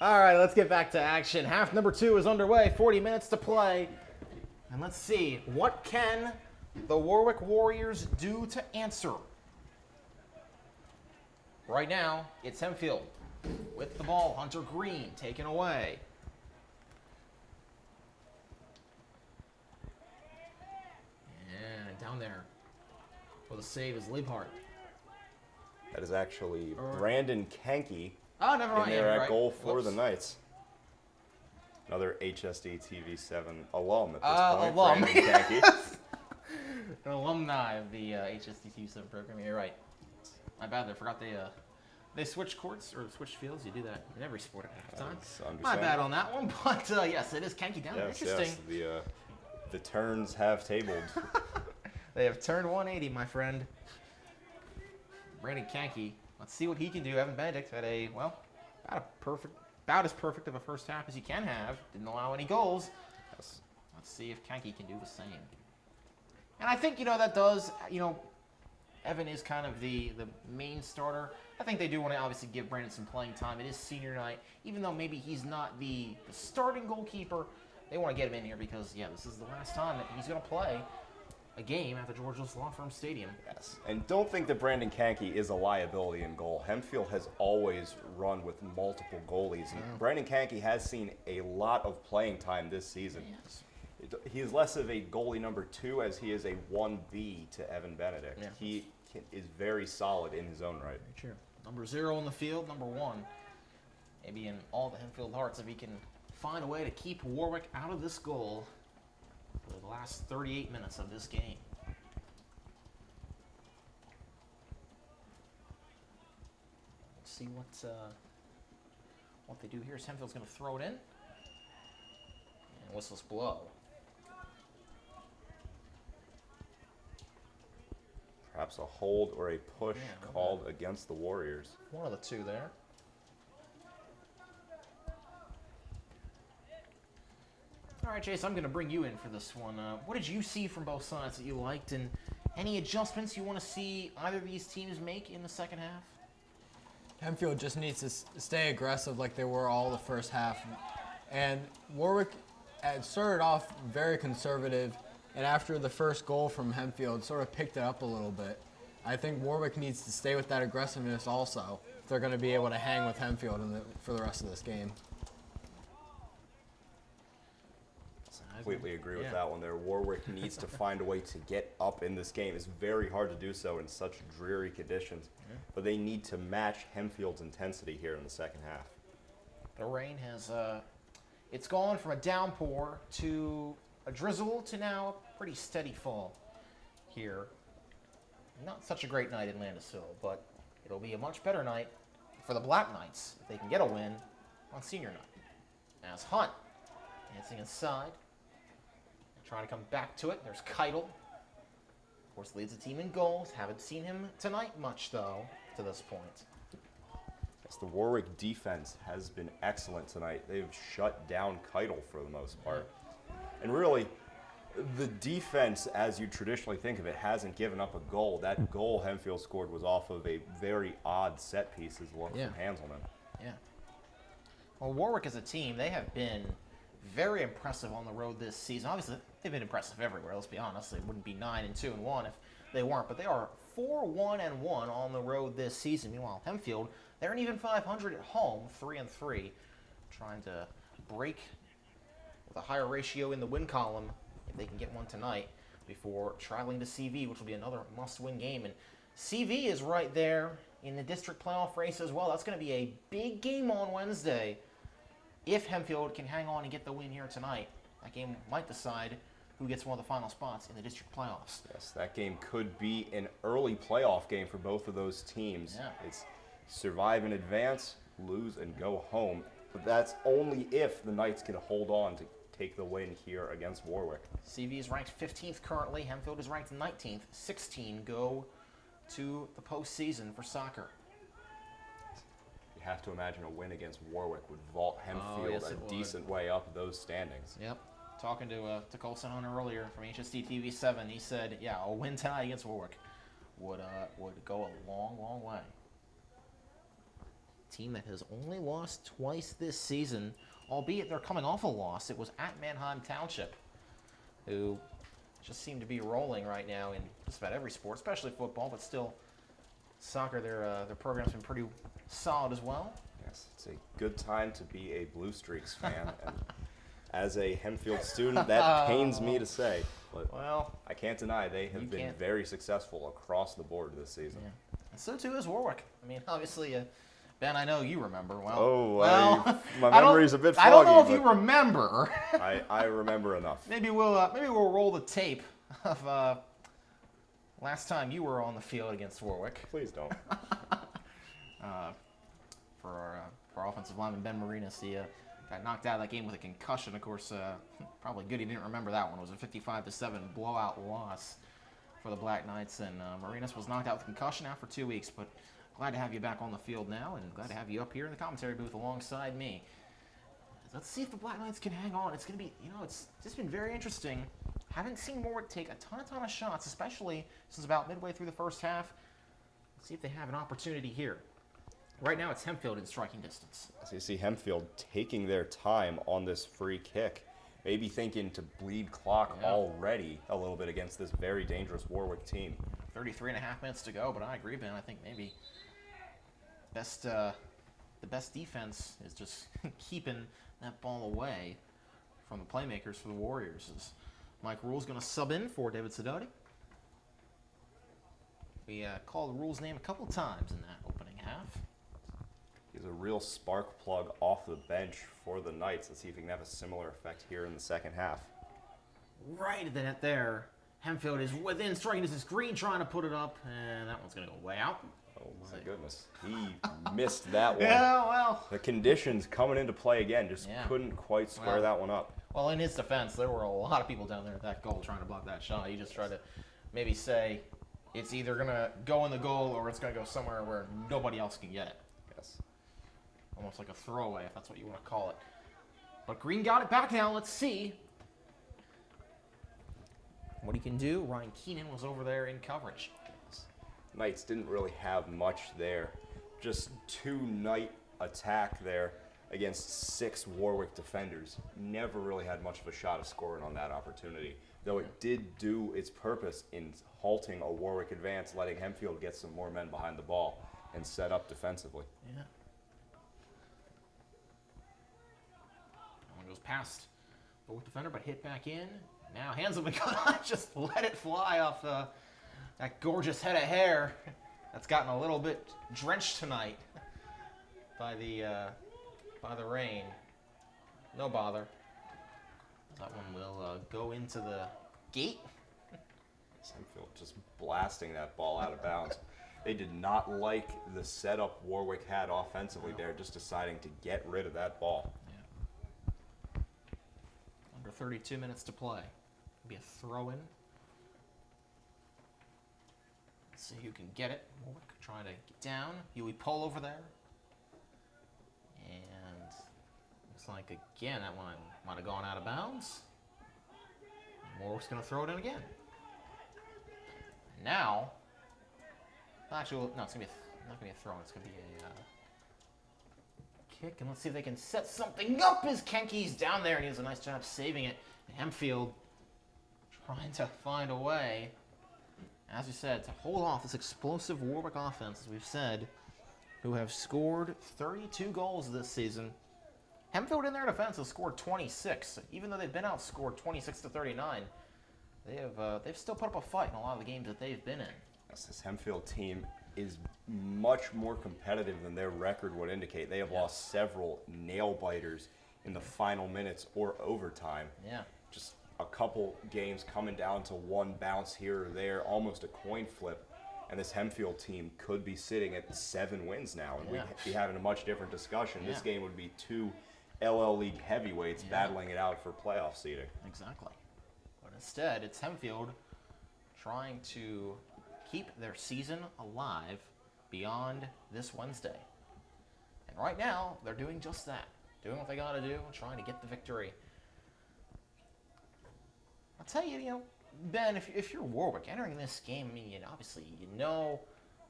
All right, let's get back to action. Half number 2 is underway. 40 minutes to play. And let's see, what can the Warwick Warriors do to answer? Right now, it's Hempfield with the ball. Hunter Green taken away. And down there with a save is Liebhart. That is actually Brandon Kanke Oh, never in mind. there at right. goal for Whoops. the Knights. Another HSD TV7 alum at this point, alum. Brandon Kanke. An alumni of the HSTT7 program. You're right. My bad. I forgot they switched courts or switched fields. You do that in every sport at halftime. My bad on that one. But yes, it is Kanke down there. Yes, Interesting. yes. The turns have tabled. They have turned 180, my friend. Brandon Kanke. Let's see what he can do. Evan Benedict had about as perfect of a first half as he can have. Didn't allow any goals. Yes. Let's see if Kanke can do the same. And I think, that does, Evan is kind of the main starter. I think they do want to obviously give Brandon some playing time. It is senior night. Even though maybe he's not the starting goalkeeper, they want to get him in here because, this is the last time that he's going to play a game at the George Lewis Law Firm Stadium. Yes. And don't think that Brandon Kanke is a liability in goal. Hempfield has always run with multiple goalies. And Brandon Kanke has seen a lot of playing time this season. Yes. He is less of a goalie number 2 as he is a 1B to Evan Benedict. Yeah. He is very solid in his own right. Very true. Number 0 in the field, number 1. Maybe in all the Hempfield hearts if he can find a way to keep Warwick out of this goal for the last 38 minutes of this game. Let's see what they do here. Hempfield's going to throw it in. And whistles blow. Perhaps a hold or a push called against the Warriors. One of the two there. All right, Jase, I'm going to bring you in for this one. What did you see from both sides that you liked, and any adjustments you want to see either of these teams make in the second half? Hempfield just needs to stay aggressive like they were all the first half. And Warwick started off very conservative, and after the first goal from Hempfield, sort of picked it up a little bit. I think Warwick needs to stay with that aggressiveness also if they're going to be able to hang with Hempfield for the rest of this game. Completely agree with that one there. Warwick needs to find a way to get up in this game. It's very hard to do so in such dreary conditions, but they need to match Hempfield's intensity here in the second half. The rain has, it's gone from a downpour to a drizzle to now a pretty steady fall here. Not such a great night in Landisville, but it'll be a much better night for the Black Knights if they can get a win on senior night. As Hunt dancing inside, trying to come back to it. There's Kreider. Of course, leads the team in goals. Haven't seen him tonight much, though, to this point. Yes, the Warwick defense has been excellent tonight. They've shut down Keitel for the most part. And really, the defense, as you traditionally think of it, hasn't given up a goal. That goal Hempfield scored was off of a very odd set piece as well from Hanselman. Yeah. Well, Warwick as a team, they have been very impressive on the road this season. Obviously, they've been impressive everywhere, let's be honest. They wouldn't be 9-2-1 if they weren't, but they are 4-1-1 on the road this season. Meanwhile, Hempfield, they're an even 500 at home, 3-3, trying to break with a higher ratio in the win column if they can get one tonight before traveling to CV, which will be another must-win game. And CV is right there in the district playoff race as well. That's going to be a big game on Wednesday. If Hempfield can hang on and get the win here tonight, that game might decide who gets one of the final spots in the district playoffs. Yes, that game could be an early playoff game for both of those teams. Yeah. It's survive in advance, lose, and go home. But that's only if the Knights can hold on to take the win here against Warwick. CV is ranked 15th currently. Hempfield is ranked 19th. 16 go to the postseason for soccer. You have to imagine a win against Warwick would vault Hempfield yes, a it would. decent way up those standings. Yep. Talking to Colson Hunter earlier from HSD TV 7, he said, yeah, a win tonight against Warwick would go a long, long way. Team that has only lost twice this season, albeit they're coming off a loss. It was at Mannheim Township, who just seem to be rolling right now in just about every sport, especially football, but still soccer, their program's been pretty solid as well. Yes, it's a good time to be a Blue Streaks fan. And as a Hempfield student, that pains me to say, but Well, I can't deny they have been very successful across the board this season. yeah. And so too is Warwick. I mean, obviously, Ben, I know you remember. Well, My memory's a bit foggy. I don't know if you remember. I remember enough. Maybe we'll roll the tape of last time you were on the field against Warwick. Please don't. For our offensive lineman Ben Marinas, he got knocked out of that game with a concussion. Of course, probably good he didn't remember that one. It was a 55-7 blowout loss for the Black Knights, and Marinas was knocked out with concussion out for 2 weeks. But glad to have you back on the field now, and glad to have you up here in the commentary booth alongside me. Let's see if the Black Knights can hang on. It's going to be, it's just been very interesting. Haven't seen Warwick take a ton of shots, especially since about midway through the first half. Let's see if they have an opportunity here. Right now, it's Hempfield in striking distance. So you see Hempfield taking their time on this free kick, maybe thinking to bleed clock already a little bit against this very dangerous Warwick team. 33 and a half minutes to go, but I agree, Ben. I think maybe the best defense is just keeping that ball away from the playmakers for the Warriors. As Mike Rule's going to sub in for David Sidoti. We called Rule's name a couple times in that opening half. He's a real spark plug off the bench for the Knights. Let's see if he can have a similar effect here in the second half. Right at the net there. Hempfield is within striking distance. Green trying to put it up, and that one's going to go way out. Oh my goodness. He missed that one. Yeah, well. The conditions coming into play again just couldn't quite square that one up. Well, in his defense, there were a lot of people down there at that goal trying to block that shot. He just tried to maybe say it's either going to go in the goal or it's going to go somewhere where nobody else can get it. Yes. Almost like a throwaway, if that's what you want to call it. But Green got it back now. Let's see what he can do. Ryan Keenan was over there in coverage. Knights didn't really have much there. Just 2 Knight attack there against 6 Warwick defenders. Never really had much of a shot of scoring on that opportunity, though it did do its purpose in halting a Warwick advance, letting Hempfield get some more men behind the ball and set up defensively. Yeah. One goes past the Warwick defender, but hit back in. Now hands have been cut on. Just let it fly off that gorgeous head of hair that's gotten a little bit drenched tonight by the rain. No bother. That one will go into the gate. Hempfield just blasting that ball out of bounds. They did not like the setup Warwick had offensively there, just deciding to get rid of that ball. Yeah. Under 32 minutes to play. Be a throw-in. Let's see who can get it. Warwick trying to get down. Huey Pohl over there. And looks like, again, that one might have gone out of bounds. Warwick's going to throw it in again. Now, actually, no, it's going to be not going to be a throw-in. It's going to be a kick. And let's see if they can set something up as Kenke's down there, and he does a nice job saving it. And Hempfield trying to find a way, as we said, to hold off this explosive Warwick offense, as we've said, who have scored 32 goals this season. Hempfield in their defense has scored 26. Even though they've been outscored 26-39, they've still put up a fight in a lot of the games that they've been in. Yes, this Hempfield team is much more competitive than their record would indicate. They have lost several nail-biters in the final minutes or overtime. Yeah. Just a couple games coming down to one bounce here or there, almost a coin flip. And this Hempfield team could be sitting at 7 wins now, and we'd be having a much different discussion. This game would be 2 LL League heavyweights battling it out for playoff seeding. Exactly. But instead, it's Hempfield trying to keep their season alive beyond this Wednesday. And right now, they're doing just that. Doing what they got to do, trying to get the victory. I'll tell you, Ben, if you're Warwick entering this game, I mean, obviously you know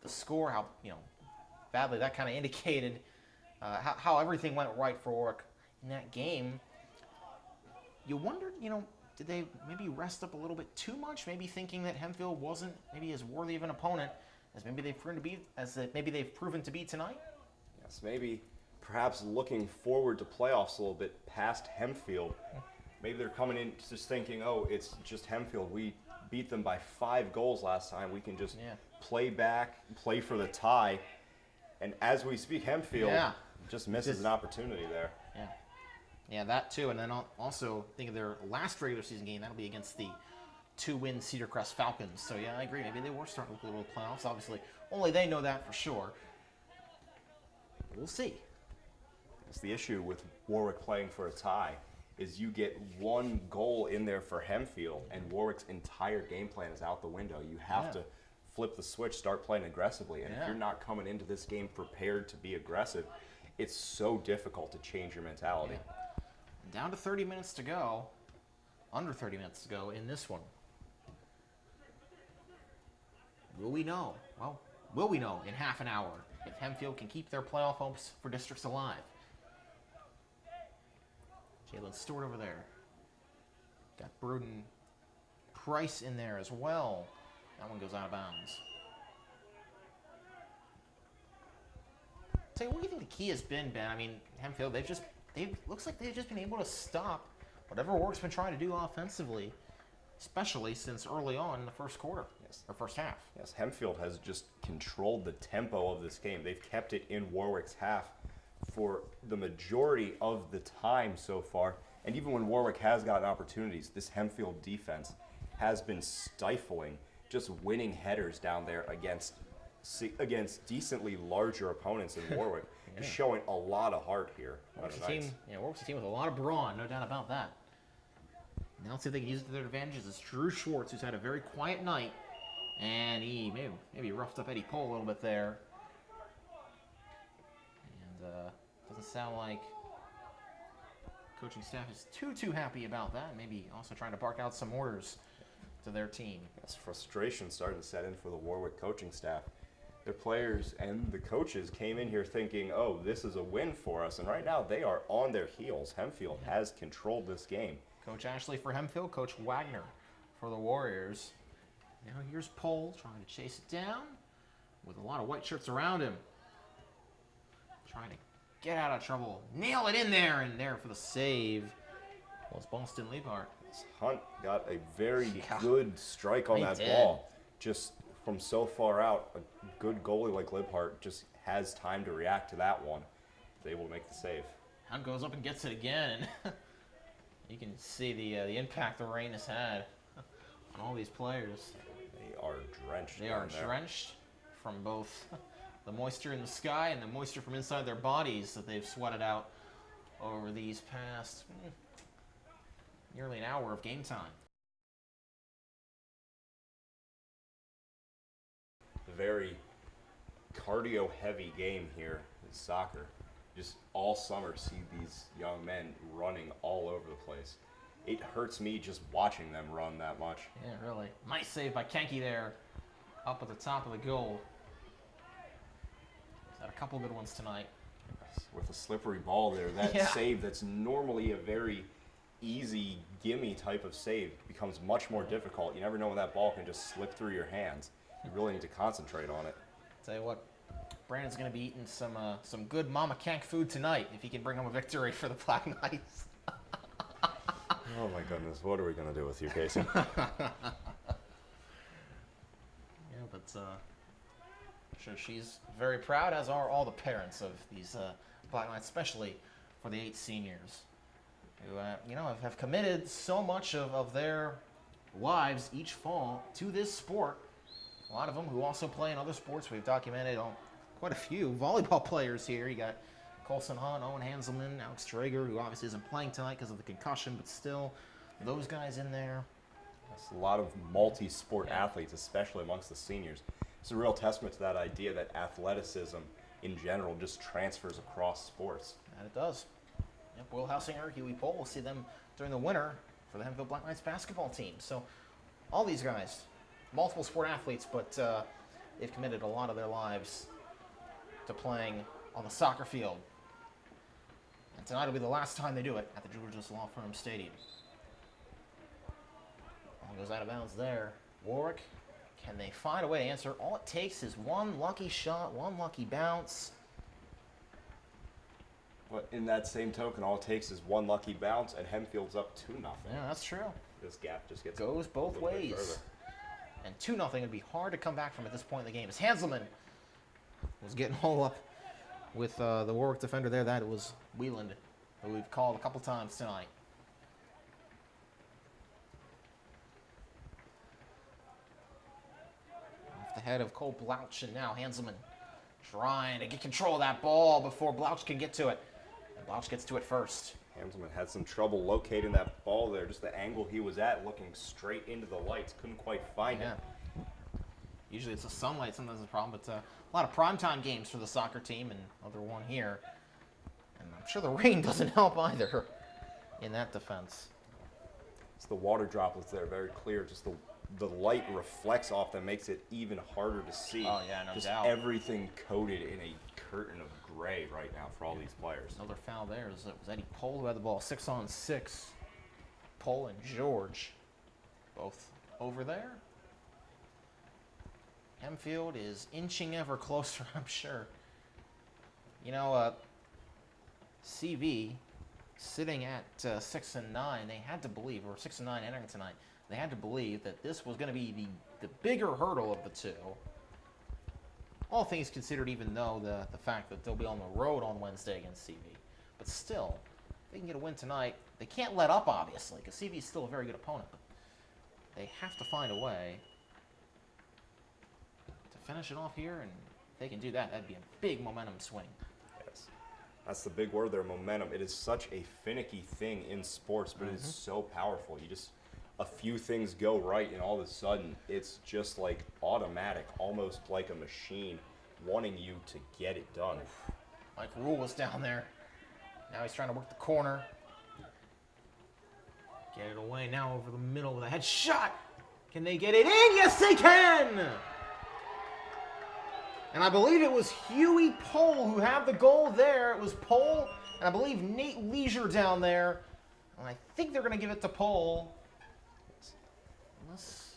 the score, how badly that kind of indicated how everything went right for Warwick in that game. You wondered, did they maybe rest up a little bit too much? Maybe thinking that Hempfield wasn't maybe as worthy of an opponent as maybe they've proven to be tonight. Yes, maybe perhaps looking forward to playoffs a little bit past Hempfield. Maybe they're coming in just thinking, oh, it's just Hempfield. We beat them by 5 goals last time. We can just play back, play for the tie. And as we speak, Hempfield just misses an opportunity there. Yeah, that too. And then also think of their last regular season game. That'll be against the 2-win Cedar Crest Falcons. So yeah, I agree. Maybe they were starting with a little playoffs. Obviously, only they know that for sure. We'll see. It's the issue with Warwick playing for a tie is you get 1 goal in there for Hempfield, and Warwick's entire game plan is out the window. You have to flip the switch, start playing aggressively. And if you're not coming into this game prepared to be aggressive, it's so difficult to change your mentality. Down to 30 minutes to go. Under 30 minutes to go in this one. Will we know? Well, will we know in half an hour if Hempfield can keep their playoff hopes for districts alive? Jalen Stewart over there. Got Bruden Price in there as well. That one goes out of bounds. Tell you, what do you think the key has been, Ben? I mean, Hempfield, looks like they've just been able to stop whatever Warwick's been trying to do offensively, especially since early on in the first quarter, or first half. Yes, Hempfield has just controlled the tempo of this game. They've kept it in Warwick's half for the majority of the time so far. And even when Warwick has gotten opportunities, this Hempfield defense has been stifling, just winning headers down there against decently larger opponents in Warwick. Just showing a lot of heart here. Warwick's a team with a lot of brawn, no doubt about that. Now let's see if they can use it to their advantages. It's Drew Schwartz, who's had a very quiet night, and he maybe roughed up Eddie Pohl a little bit there. And doesn't sound like coaching staff is too happy about that. Maybe also trying to bark out some orders to their team. Yes, frustration starting to set in for the Warwick coaching staff. Their players and the coaches came in here thinking, oh, this is a win for us. And right now they are on their heels. Hempfield has controlled this game. Coach Ashley for Hempfield, Coach Wagner for the Warriors. Now here's Pohl trying to chase it down with a lot of white shirts around him. Trying to get out of trouble. Nail it in there, and there for the save was Boston Liebhart. Hunt got a very good strike on that ball. Just from so far out, a good goalie like Liebhart just has time to react to that one. He's able to make the save. Hunt goes up and gets it again, and you can see the impact the rain has had on all these players. They are drenched. They are drenched from both the moisture in the sky and the moisture from inside their bodies that they've sweated out over these past nearly an hour of game time. A very cardio-heavy game here in soccer. Just all summer see these young men running all over the place. It hurts me just watching them run that much. Yeah, really. Nice save by Kenke there, up at the top of the goal. He's had a couple good ones tonight. With a slippery ball there, that save that's normally a very easy, gimme type of save becomes much more difficult. You never know when that ball can just slip through your hands. You really need to concentrate on it. Tell you what, Brandon's going to be eating some good Mama Kank food tonight if he can bring home a victory for the Black Knights. Oh my goodness, what are we going to do with you, Kasey? I'm sure she's very proud, as are all the parents of these Black Knights, especially for the 8 seniors who have committed so much of their lives each fall to this sport. A lot of them who also play in other sports. We've documented quite a few volleyball players here. You got Colson Hunt, Owen Hanselman, Alex Drager, who obviously isn't playing tonight because of the concussion, but still, those guys in there. There's a lot of multi-sport athletes, especially amongst the seniors. It's a real testament to that idea that athleticism in general just transfers across sports. And it does. Yep, Will Hausinger, Huey Pohl, we'll see them during the winter for the Hempfield Black Knights basketball team. So all these guys, multiple sport athletes, but they've committed a lot of their lives to playing on the soccer field. And tonight will be the last time they do it at the Georgia's Law Firm Stadium. Ball goes out of bounds there. Warwick, can they find a way to answer? All it takes is one lucky shot, one lucky bounce. But in that same token, all it takes is one lucky bounce, and Hempfield's up 2-0. Yeah, that's true. This gap just gets Goes both a little bit ways. further. And 2-0 would be hard to come back from at this point in the game. As Hanselman was getting all up with the Warwick defender there. That was Wieland, who we've called a couple times tonight. Off the head of Cole Blouch, and now Hanselman trying to get control of that ball before Blouch can get to it. And Blouch gets to it first. Hanselman had some trouble locating that ball there. Just the angle he was at, looking straight into the lights. Couldn't quite find it. Usually it's the sunlight, sometimes it's a problem, but a lot of primetime games for the soccer team, and another one here. And I'm sure the rain doesn't help either in that defense. It's the water droplets there, very clear. Just the light reflects off them, makes it even harder to see. Oh, yeah, no just doubt. everything coated in a curtain of gray right now for all these players. Another foul there. It was Eddie Pohl who had the ball 6-on-6. Pohl and George both over there. Hempfield is inching ever closer, I'm sure. You know, CV sitting at 6-9, they had to believe, or 6-9 entering tonight, they had to believe that this was going to be the bigger hurdle of the two. All things considered, even though the fact that they'll be on the road on Wednesday against CV. But still, if they can get a win tonight, they can't let up, obviously, because CV is still a very good opponent. But they have to find a way to finish it off here, and if they can do that, that'd be a big momentum swing. Yes. That's the big word there, momentum. It is such a finicky thing in sports, but it is so powerful. You just, a few things go right, and all of a sudden, it's just like automatic, almost like a machine wanting you to get it done. Mike Rule was down there. Now he's trying to work the corner. Get it away now over the middle with a head shot. Can they get it in? Yes, they can! And I believe it was Huey Pohl who had the goal there. It was Pohl, and I believe Nate Leisure down there. And I think they're going to give it to Pohl. Unless...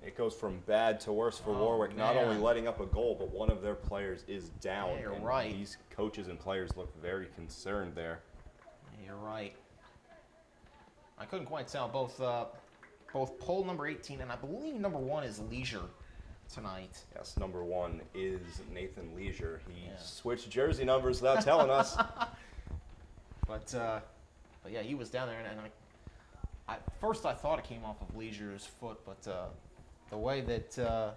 It goes from bad to worse for Warwick, not only letting up a goal, but one of their players is down. Yeah, you're and right. These coaches and players look very concerned there. Yeah, you're right. I couldn't quite tell. Both Pohl number 18 and I believe number 1 is Leisure tonight. Yes, number 1 is Nathan Leisure. He switched jersey numbers without telling us. But yeah, he was down there, and at first I thought it came off of Leisure's foot, but the way that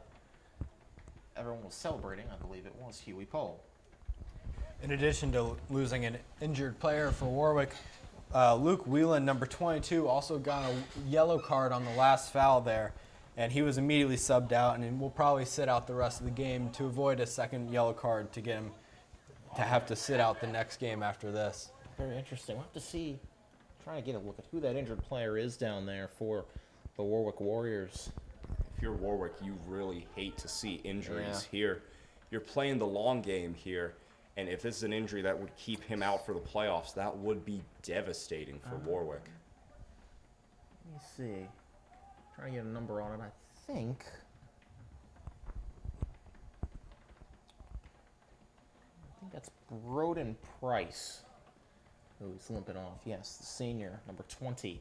everyone was celebrating, I believe it was Huey Pohl. In addition to losing an injured player for Warwick, Luke Whelan, number 22, also got a yellow card on the last foul there, and he was immediately subbed out, and will probably sit out the rest of the game to avoid a second yellow card to get him to have to sit out the next game after this. Very interesting. We'll have to see, trying to get a look at who that injured player is down there for the Warwick Warriors. If you're Warwick, you really hate to see injuries here. You're playing the long game here, and if this is an injury that would keep him out for the playoffs, that would be devastating for Warwick. Let me see. Trying to get a number on it. I think that's Broden Price, who's limping off. Yes, the senior, number 20.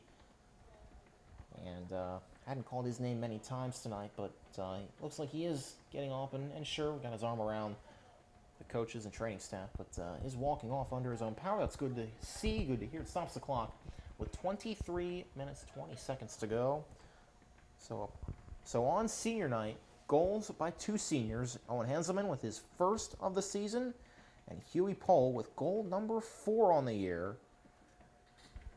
And I hadn't called his name many times tonight, but it looks like he is getting off and sure, got his arm around the coaches and training staff, but is walking off under his own power. That's good to see, good to hear. It stops the clock with 23 minutes, 20 seconds to go. So on senior night, goals by 2 seniors. Owen Hanselman with his first of the season, and Huey Pohl with goal number 4 on the year.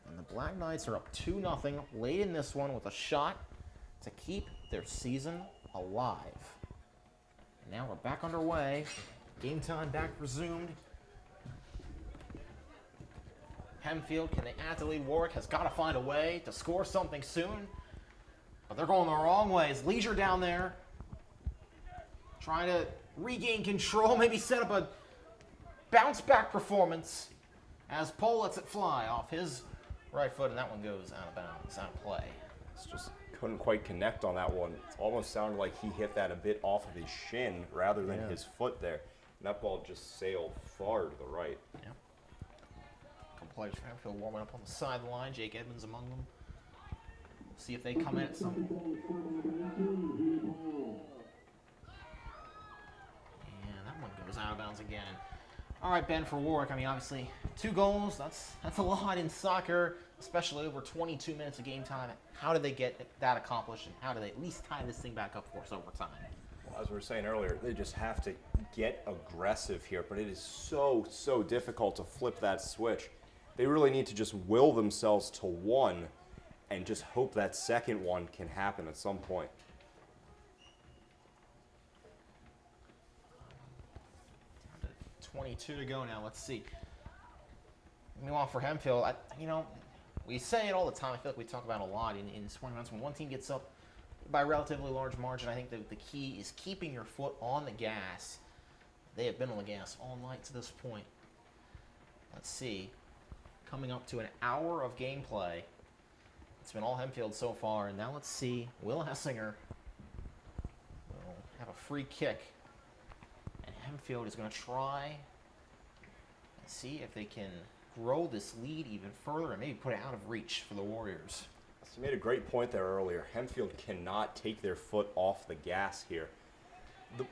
And the Black Knights are up 2-0 late in this one with a shot to keep their season alive. And now we're back underway Game time back resumed. Hempfield, can they add to lead? Warwick has got to find a way to score something soon. But they're going the wrong way. It's Leisure down there. Trying to regain control, maybe set up a bounce-back performance as Paul lets it fly off his right foot, and that one goes out of bounds, out of play. It's just couldn't quite connect on that one. It almost sounded like he hit that a bit off of his shin rather than his foot there. And that ball just sailed far to the right. Yep. A couple players from Hempfield warming up on the sideline. Jase Gibbons among them. See if they come in at some. And that one goes out of bounds again. All right, Ben, for Warwick, I mean, obviously, 2 goals, that's a lot in soccer, especially over 22 minutes of game time. How did they get that accomplished, and how do they at least tie this thing back up for us over time? Well, as we were saying earlier, they just have to get aggressive here, but it is so difficult to flip that switch. They really need to just will themselves to one and just hope that second one can happen at some point. 22 to go now. Let's see. Meanwhile, for Hempfield, we say it all the time. I feel like we talk about it a lot in sporting events. When one team gets up by a relatively large margin, I think that the key is keeping your foot on the gas. They have been on the gas all night to this point. Let's see. Coming up to an hour of gameplay. It's been all Hempfield so far. And now let's see. Will Hessinger will have a free kick. And Hempfield is going to try and see if they can grow this lead even further and maybe put it out of reach for the Warriors. So you made a great point there earlier. Hempfield cannot take their foot off the gas here.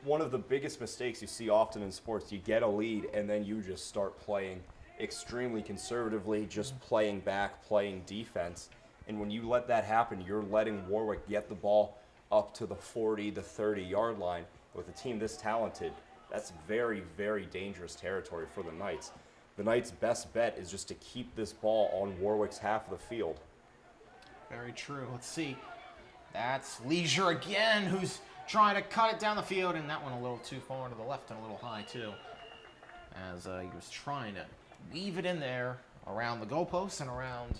One of the biggest mistakes you see often in sports, you get a lead and then you just start playing extremely conservatively, just playing back, playing defense. And when you let that happen, you're letting Warwick get the ball up to the 40 to 30 yard line. With a team this talented, that's very dangerous territory for the Knights. The Knights' best bet is just to keep this ball on Warwick's half of the field. Very true. Let's see. That's Leisure again, who's trying to cut it down the field, and that one a little too far to the left and a little high, too. As he was trying to weave it in there around the goalposts and around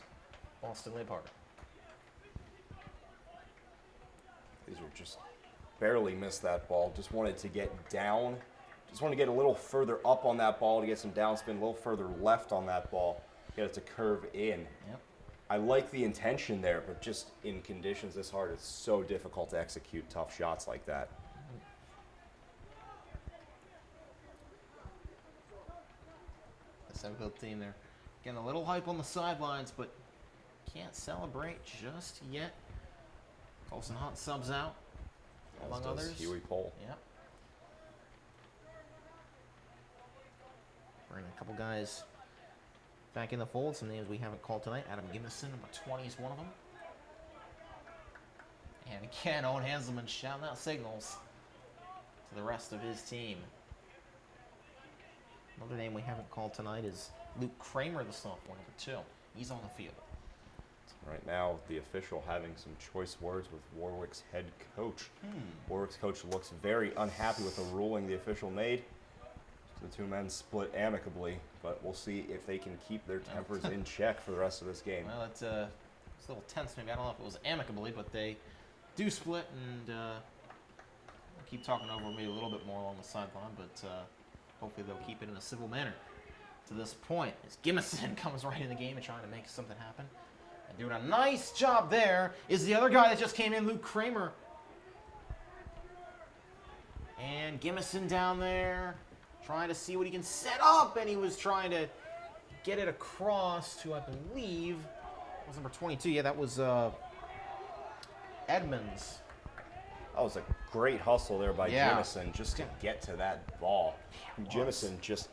Boston Liebhardt. These were just barely missed that ball. Just wanted to get down. Just wanted to get a little further up on that ball to get some downspin, a little further left on that ball, get it to curve in. Yep. I like the intention there, but just in conditions this hard, it's so difficult to execute tough shots like that. The Hempfield team there getting a little hype on the sidelines, but can't celebrate just yet. Colson Hunt subs out, among others. Huey Pohl. Yep. Bringing a couple guys back in the fold. Some names we haven't called tonight. Adam Gimmison, number 20, is one of them. And again, Owen Hanselman shouting out signals to the rest of his team. Another name we haven't called tonight is Luke Kramer, the sophomore, number 2. He's on the field. Right now, the official having some choice words with Warwick's head coach. Warwick's coach looks very unhappy with the ruling the official made. The two men split amicably, but we'll see if they can keep their tempers in check for the rest of this game. Well, it's a little tense maybe. I don't know if it was amicably, but they do split, and we'll keep talking over maybe a little bit more along the sideline, but hopefully they'll keep it in a civil manner to this point. As Gimmison comes right in the game and trying to make something happen. And doing a nice job there is the other guy that just came in, Luke Kramer. And Gimmison down there trying to see what he can set up, and he was trying to get it across to, I believe, was number 22. Yeah, that was Edmonds. That was a great hustle there by Yeah. Gimmison just to get to that ball. Gimmison just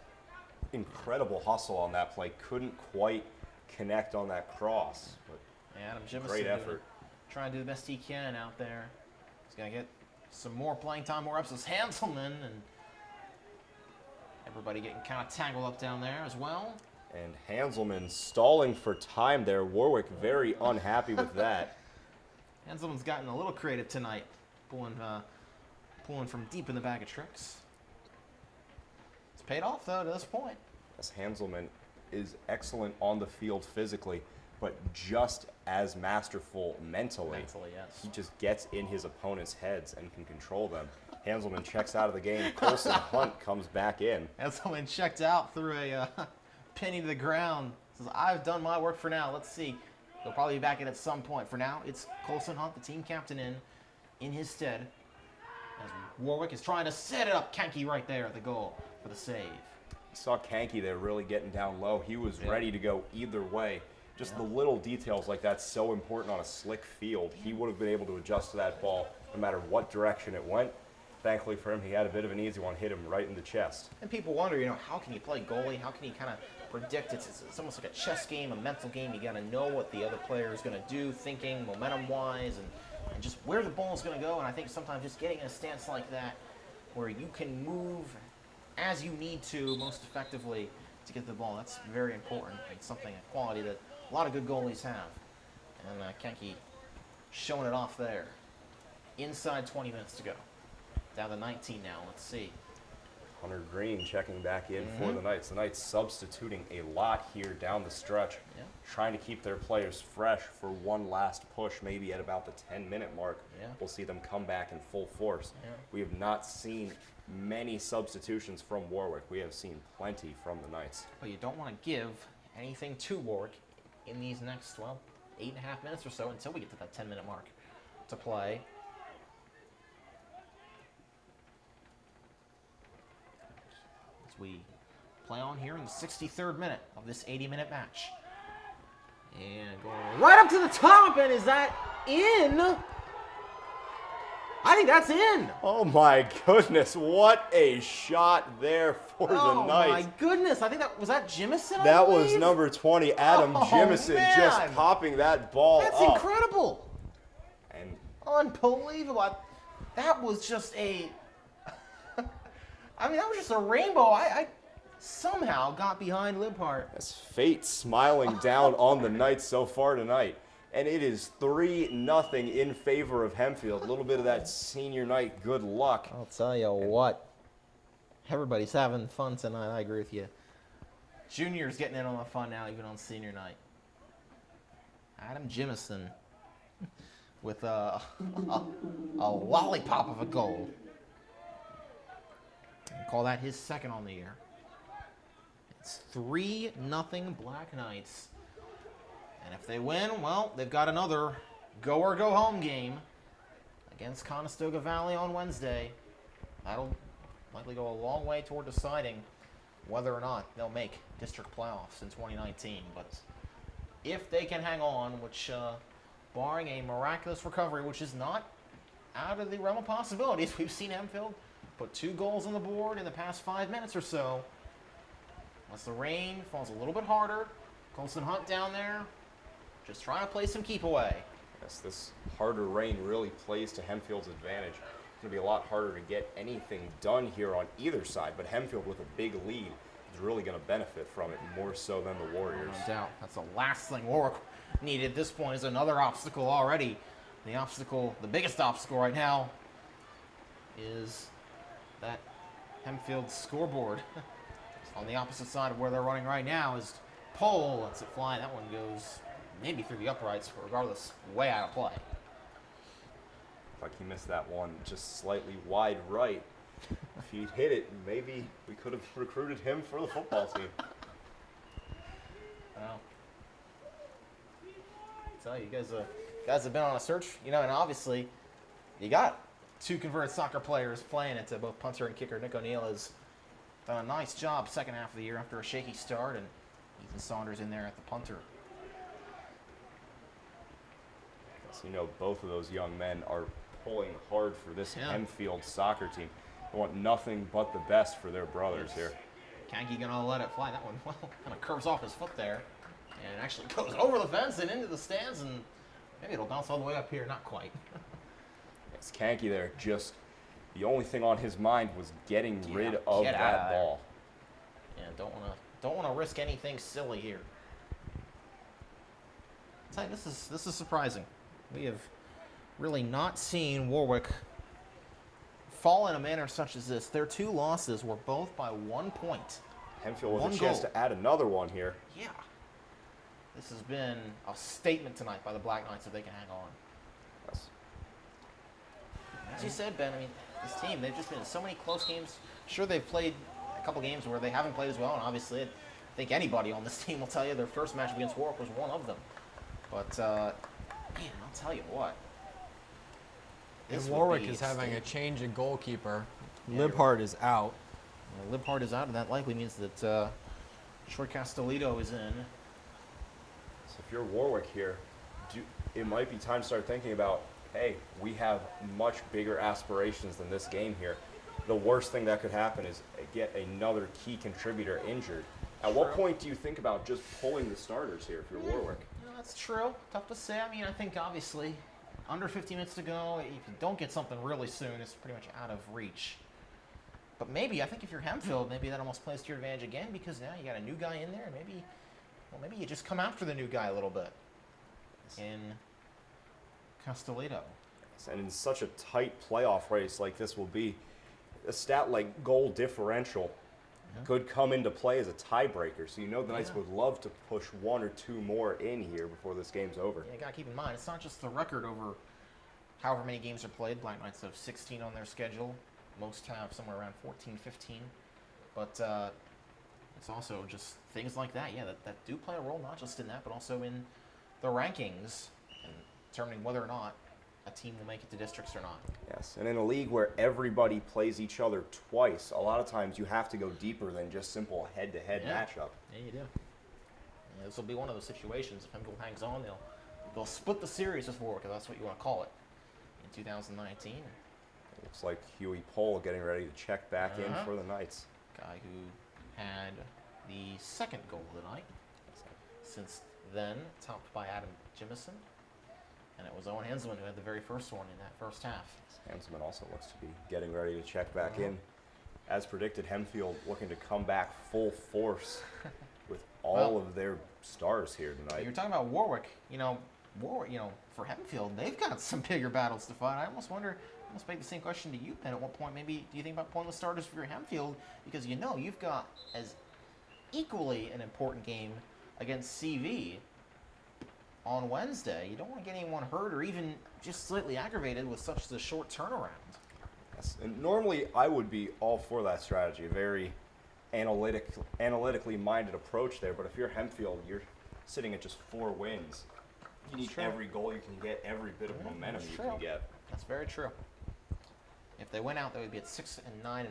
incredible hustle on that play. Couldn't quite connect on that cross. But Adam Gimmison great effort. trying to do the best he can out there. He's going to get some more playing time, more reps as Hanselman, and everybody getting kind of tangled up down there as well. And Hanselman stalling for time there. Warwick very unhappy with that. Hanselman's gotten a little creative tonight, pulling from deep in the bag of tricks. paid off, though, to this point. As Hanselman is excellent on the field physically, but just as masterful mentally. Mentally, yes. He just gets in his opponent's heads and can control them. Hanselman checks out of the game. Colson Hunt comes back in. Hanselman checked out through a penny to the ground. Says, I've done my work for now. Let's see. He'll probably be back in at some point. For now, it's Colson Hunt, the team captain, in his stead. As Warwick is trying to set it up. Kanky right there at the goal for the save. Saw Kanky there really getting down low. He was ready to go either way. Just the little details like that so important on a slick field. He would have been able to adjust to that ball no matter what direction it went. Thankfully for him, he had a bit of an easy one, hit him right in the chest. And people wonder, how can you play goalie? How can you kind of predict it? It's almost like a chess game, a mental game. You got to know what the other player is going to do, thinking, momentum-wise, and just where the ball is going to go. And I think sometimes just getting in a stance like that where you can move as you need to most effectively to get the ball, that's very important. It's something, a quality that a lot of good goalies have. And Kanky showing it off there. Inside 20 minutes to go. Down to 19 now. Let's see. Hunter Green checking back in for the Knights. The Knights substituting a lot here down the stretch, trying to keep their players fresh for one last push, maybe at about the 10-minute mark. We'll see them come back in full force. We have not seen many substitutions from Warwick. We have seen plenty from the Knights. But you don't want to give anything to Warwick in these next, 8.5 minutes or so until we get to that 10-minute mark to play. As we play on here in the 63rd minute of this 80-minute match. And going right up to the top, and is that in? I think that's in. Oh my goodness, what a shot there for the Knights. Oh my goodness, I think was that Jimison, I That was believe? number 20, Adam Jimison, just man. popping that ball That's up. incredible. And Unbelievable. That was just a... I mean, that was just a rainbow. I somehow got behind Liebhart. that's fate smiling down on the Knights so far tonight. And it is 3-0 in favor of Hempfield. A little bit of that senior night good luck. I'll tell you what. Everybody's having fun tonight. I agree with you. Junior's getting in on the fun now, even on senior night. Adam Jimison with a lollipop of a goal. And call that his second on the year. It's 3-0 Black Knights. And if they win, well, they've got another go or go home game against Conestoga Valley on Wednesday. That'll likely go a long way toward deciding whether or not they'll make district playoffs in 2019. But if they can hang on, which barring a miraculous recovery, which is not out of the realm of possibilities, we've seen Hempfield put 2 goals on the board in the past 5 minutes or so. Once the rain falls a little bit harder, Colson Hunt down there, just trying to play some keep away. Yes, this harder rain really plays to Hempfield's advantage. It's going to be a lot harder to get anything done here on either side, but Hempfield with a big lead is really going to benefit from it more so than the Warriors. No doubt. That's the last thing Warwick needed at this point is another obstacle already. The biggest obstacle right now is that Hempfield scoreboard on the opposite side of where they're running right now is pole. Lets it fly. That one goes maybe through the uprights, regardless, way out of play. Like he missed that one just slightly wide right. If he'd hit it, maybe we could have recruited him for the football team. Well, I tell you, guys have been on a search, and obviously you got 2 converted soccer players playing it. Both punter and kicker Nick O'Neill has done a nice job second half of the year after a shaky start, and Ethan Saunders in there at the punter. So, both of those young men are pulling hard for this Hempfield soccer team. They want nothing but the best for their brothers here. Kanky gonna let it fly. That one, kind of curves off his foot there, and actually goes over the fence and into the stands, and maybe it'll bounce all the way up here. Not quite. It's Kanky there. Just the only thing on his mind was getting rid of that ball. Yeah, don't wanna risk anything silly here. I'll tell you, this is surprising. We have really not seen Warwick fall in a manner such as this. Their 2 losses were both by 1 point. Hempfield with One a chance goal. to add another one here. Yeah. This has been a statement tonight by the Black Knights if they can hang on. Yes. As you said, Ben, I mean, this team, they've just been in so many close games. Sure, they've played a couple games where they haven't played as well, and obviously, I think anybody on this team will tell you their first match against Warwick was one of them. But, man, I'll tell you what. And This would Warwick be is having a change in goalkeeper. Yeah, Libhart is out. Libhart is out, and that likely means that Troy Castellito is in. So if you're Warwick here, it might be time to start thinking about, hey, we have much bigger aspirations than this game here. The worst thing that could happen is get another key contributor injured. At what True. point do you think about just pulling the starters here if you're Warwick? You know, that's true. Tough to say. I mean, I think obviously under 50 minutes to go, if you don't get something really soon, it's pretty much out of reach. But maybe, I think if you're Hempfield, maybe that almost plays to your advantage again because now you got a new guy in there, and maybe you just come after the new guy a little bit in Castellito. And in such a tight playoff race like this will be, a stat like goal differential could come into play as a tiebreaker. So you know the Knights would love to push 1 or 2 more in here before this game's over. Yeah, you got to keep in mind, it's not just the record over however many games are played. Black Knights have 16 on their schedule. Most have somewhere around 14, 15. But it's also just things like that, yeah, that do play a role, not just in that, but also in the rankings and determining whether or not a team will make it to districts or not. Yes, and in a league where everybody plays each other twice, a lot of times you have to go deeper than just simple head-to-head matchup. Yeah, you do. Yeah, this will be one of those situations. If Hempfield hangs on, they'll split the series with Warwick, if that's what you want to call it, in 2019. Looks like Huey Pohl getting ready to check back in for the Knights. Guy who had the second goal of the night. Since then, topped by Adam Jimison. And it was Owen Henselman who had the very first one in that first half. Hanselman also looks to be getting ready to check back in. As predicted, Hempfield looking to come back full force with all of their stars here tonight. You're talking about Warwick. Warwick, for Hempfield, they've got some bigger battles to fight. I almost make the same question to you, Ben, at what point maybe do you think about pulling the starters for your Hempfield? Because you've got as equally an important game against CV on Wednesday. You don't want to get anyone hurt or even just slightly aggravated with such a short turnaround. Yes, and normally I would be all for that strategy, a very analytically minded approach there. But if you're Hempfield, you're sitting at just 4 wins. You need every goal you can get, every bit of momentum you can get. That's very true. If they went out, they would be at 6-9-1,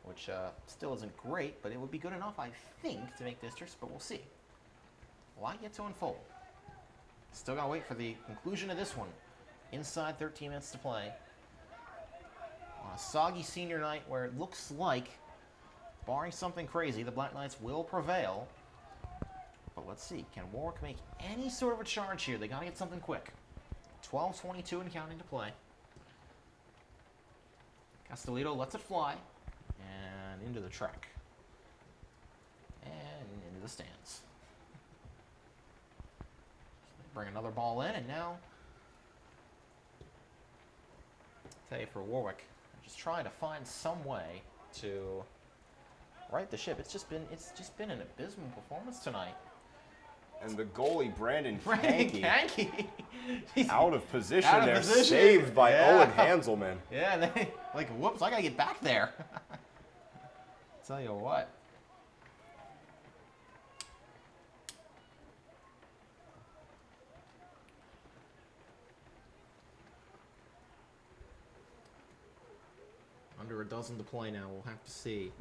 which still isn't great, but it would be good enough, I think, to make districts. But we'll see. A lot yet to unfold. Still gotta wait for the conclusion of this one. Inside 13 minutes to play. On a soggy senior night where it looks like, barring something crazy, the Black Knights will prevail. But let's see, can Warwick make any sort of a charge here? They gotta get something quick. 12:22 and counting to play. Castellito lets it fly. And into the track. And into the stands. Bring another ball in, and now, I'll tell you, for Warwick, I'm just trying to find some way to right the ship. It's just been an abysmal performance tonight. And the goalie, Brandon Kanky, he's out of position out of there, position. saved by Yeah. Owen Hanselman. Yeah, and they whoops, I gotta get back there. Tell you what. Under a dozen to play now. We'll have to see.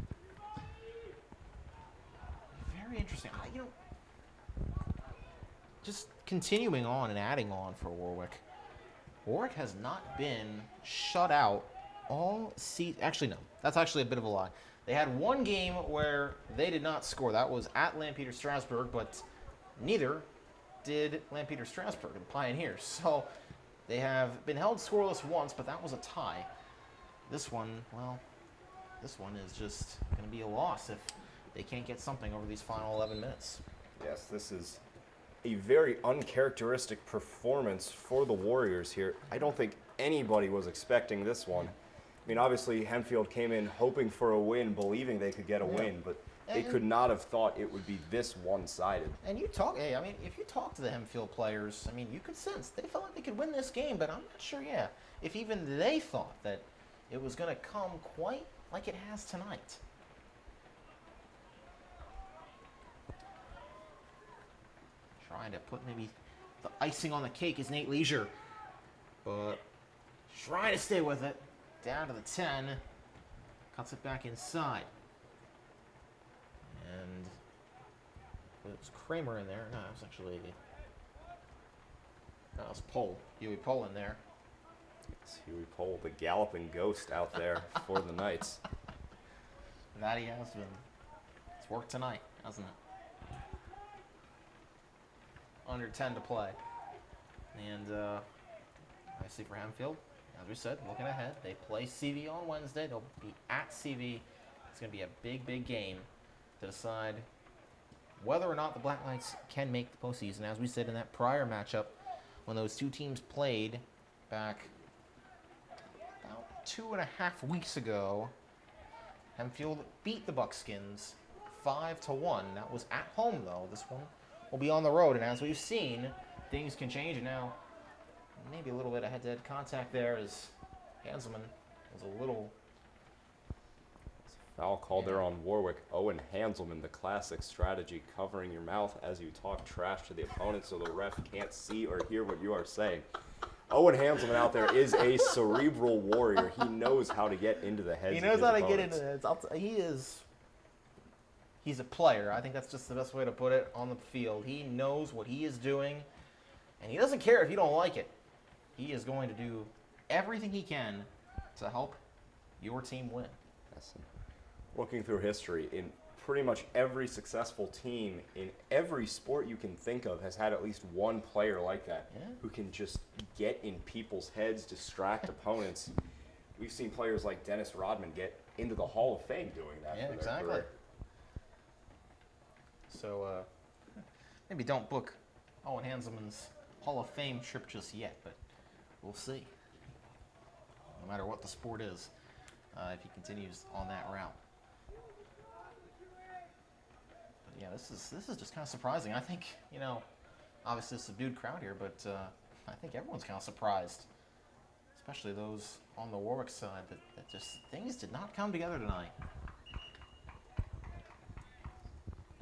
Very interesting. Just continuing on and adding on for Warwick. Warwick has not been shut out all season. Actually, no. That's actually a bit of a lie. They had one game where they did not score. That was at Lampeter Strasbourg, but neither did Lampeter Strasbourg, the Pioneers. So they have been held scoreless once, but that was a tie. This one is just going to be a loss if they can't get something over these final 11 minutes. Yes, this is a very uncharacteristic performance for the Warriors here. I don't think anybody was expecting this one. I mean, obviously, Hempfield came in hoping for a win, believing they could get a win, but they could not have thought it would be this one-sided. And if you talk to the Hempfield players, I mean, you could sense they felt like they could win this game, but I'm not sure, if even they thought that it was going to come quite like it has tonight. Trying to put maybe the icing on the cake is Nate Leisure, but trying to stay with it. Down to the 10, cuts it back inside. And it was Kramer in there. No, it was actually Huey Pohl in there. It's Huey Pohl, the galloping ghost out there for the Knights. That he has been. It's worked tonight, hasn't it? Under 10 to play. And I see for Hempfield, as we said, looking ahead, they play CV on Wednesday. They'll be at CV. It's going to be a big, big game to decide whether or not the Black Knights can make the postseason. As we said in that prior matchup, when those two teams played back about 2.5 weeks ago, Hempfield beat the Buckskins 5-1. That was at home, though. This one will be on the road, and as we've seen, things can change. And now, maybe a little bit of head-to-head contact there as Hanselman was a little... Foul called there on Warwick. Owen Hanselman, the classic strategy, covering your mouth as you talk trash to the opponent so the ref can't see or hear what you are saying. Owen Hanselman out there is a cerebral warrior. He knows how to get into the heads of his opponents. Get into it. He's a player. I think that's just the best way to put it on the field. He knows what he is doing, and he doesn't care if you don't like it. He is going to do everything he can to help your team win. Yes. Looking through history, in pretty much every successful team in every sport you can think of has had at least one player like that who can just get in people's heads, distract opponents. We've seen players like Dennis Rodman get into the Hall of Fame doing that. Yeah, for their exactly. career. So maybe don't book Owen Hanselman's Hall of Fame trip just yet, but we'll see. No matter what the sport is, if he continues on that route. But yeah, this is just kind of surprising. I think, obviously a subdued crowd here, but I think everyone's kind of surprised, especially those on the Warwick side, that just things did not come together tonight.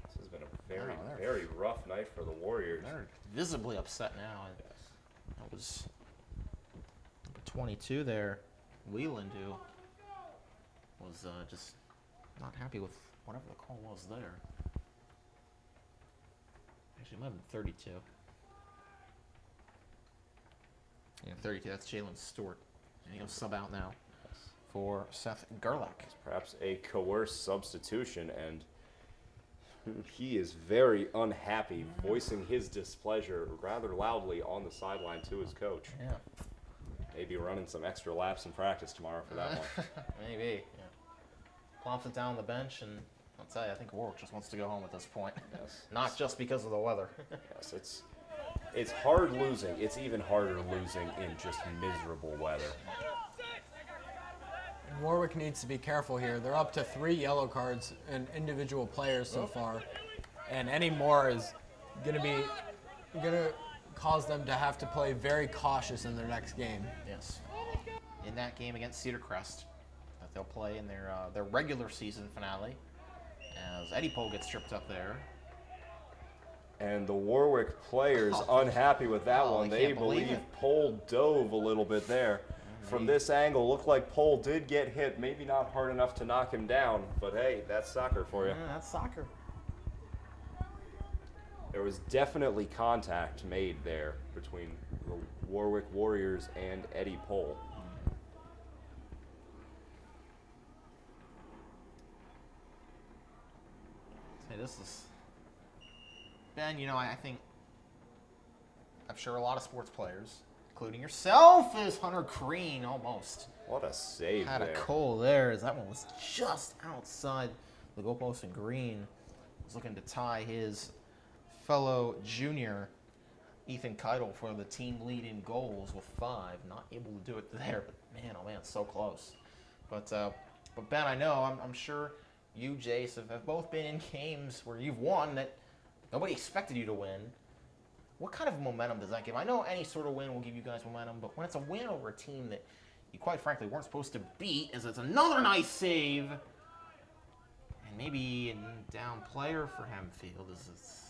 This has been a very rough night for the Warriors. They're visibly upset now. That was number 22 there, Wheeland, who was just not happy with whatever the call was there. Actually, it might have been 32. Yeah, 32. That's Jalen Stewart. And he'll sub out now for Seth Gerlach. It's perhaps a coerced substitution, and he is very unhappy, voicing his displeasure rather loudly on the sideline to his coach. Yeah. Maybe running some extra laps in practice tomorrow for that one. Maybe. Yeah. Plops it down on the bench, and I'll tell you, I think Warwick just wants to go home at this point. Yes. Not just because of the weather. Yes, it's hard losing. It's even harder losing in just miserable weather. Warwick needs to be careful here. They're up to 3 yellow cards and individual players so far, and any more is gonna cause them to have to play very cautious in their next game. Yes. In that game against Cedar Crest that they'll play in their regular season finale, as Eddie Pohl gets tripped up there. And the Warwick players unhappy with that one. I They can't believe believe it. Pohl dove a little bit there. From this angle, looked like Pohl did get hit. Maybe not hard enough to knock him down, but hey, that's soccer for you. Yeah, that's soccer. There was definitely contact made there between the Warwick Warriors and Eddie Pohl. Hey, this is... Ben, I think... I'm sure a lot of sports players, including yourself, is Hunter Green almost. What a save Had there. a goal there, as that one was just outside the goalpost, and Green was looking to tie his fellow junior Ethan Keitel for the team lead in goals with 5. Not able to do it there, but man, oh man, so close. But Ben, I know, I'm sure you, Jase, have both been in games where you've won that nobody expected you to win. What kind of momentum does that give? I know any sort of win will give you guys momentum, but when it's a win over a team that you quite frankly weren't supposed to beat, as it's another nice save, and maybe a down player for Hempfield is it's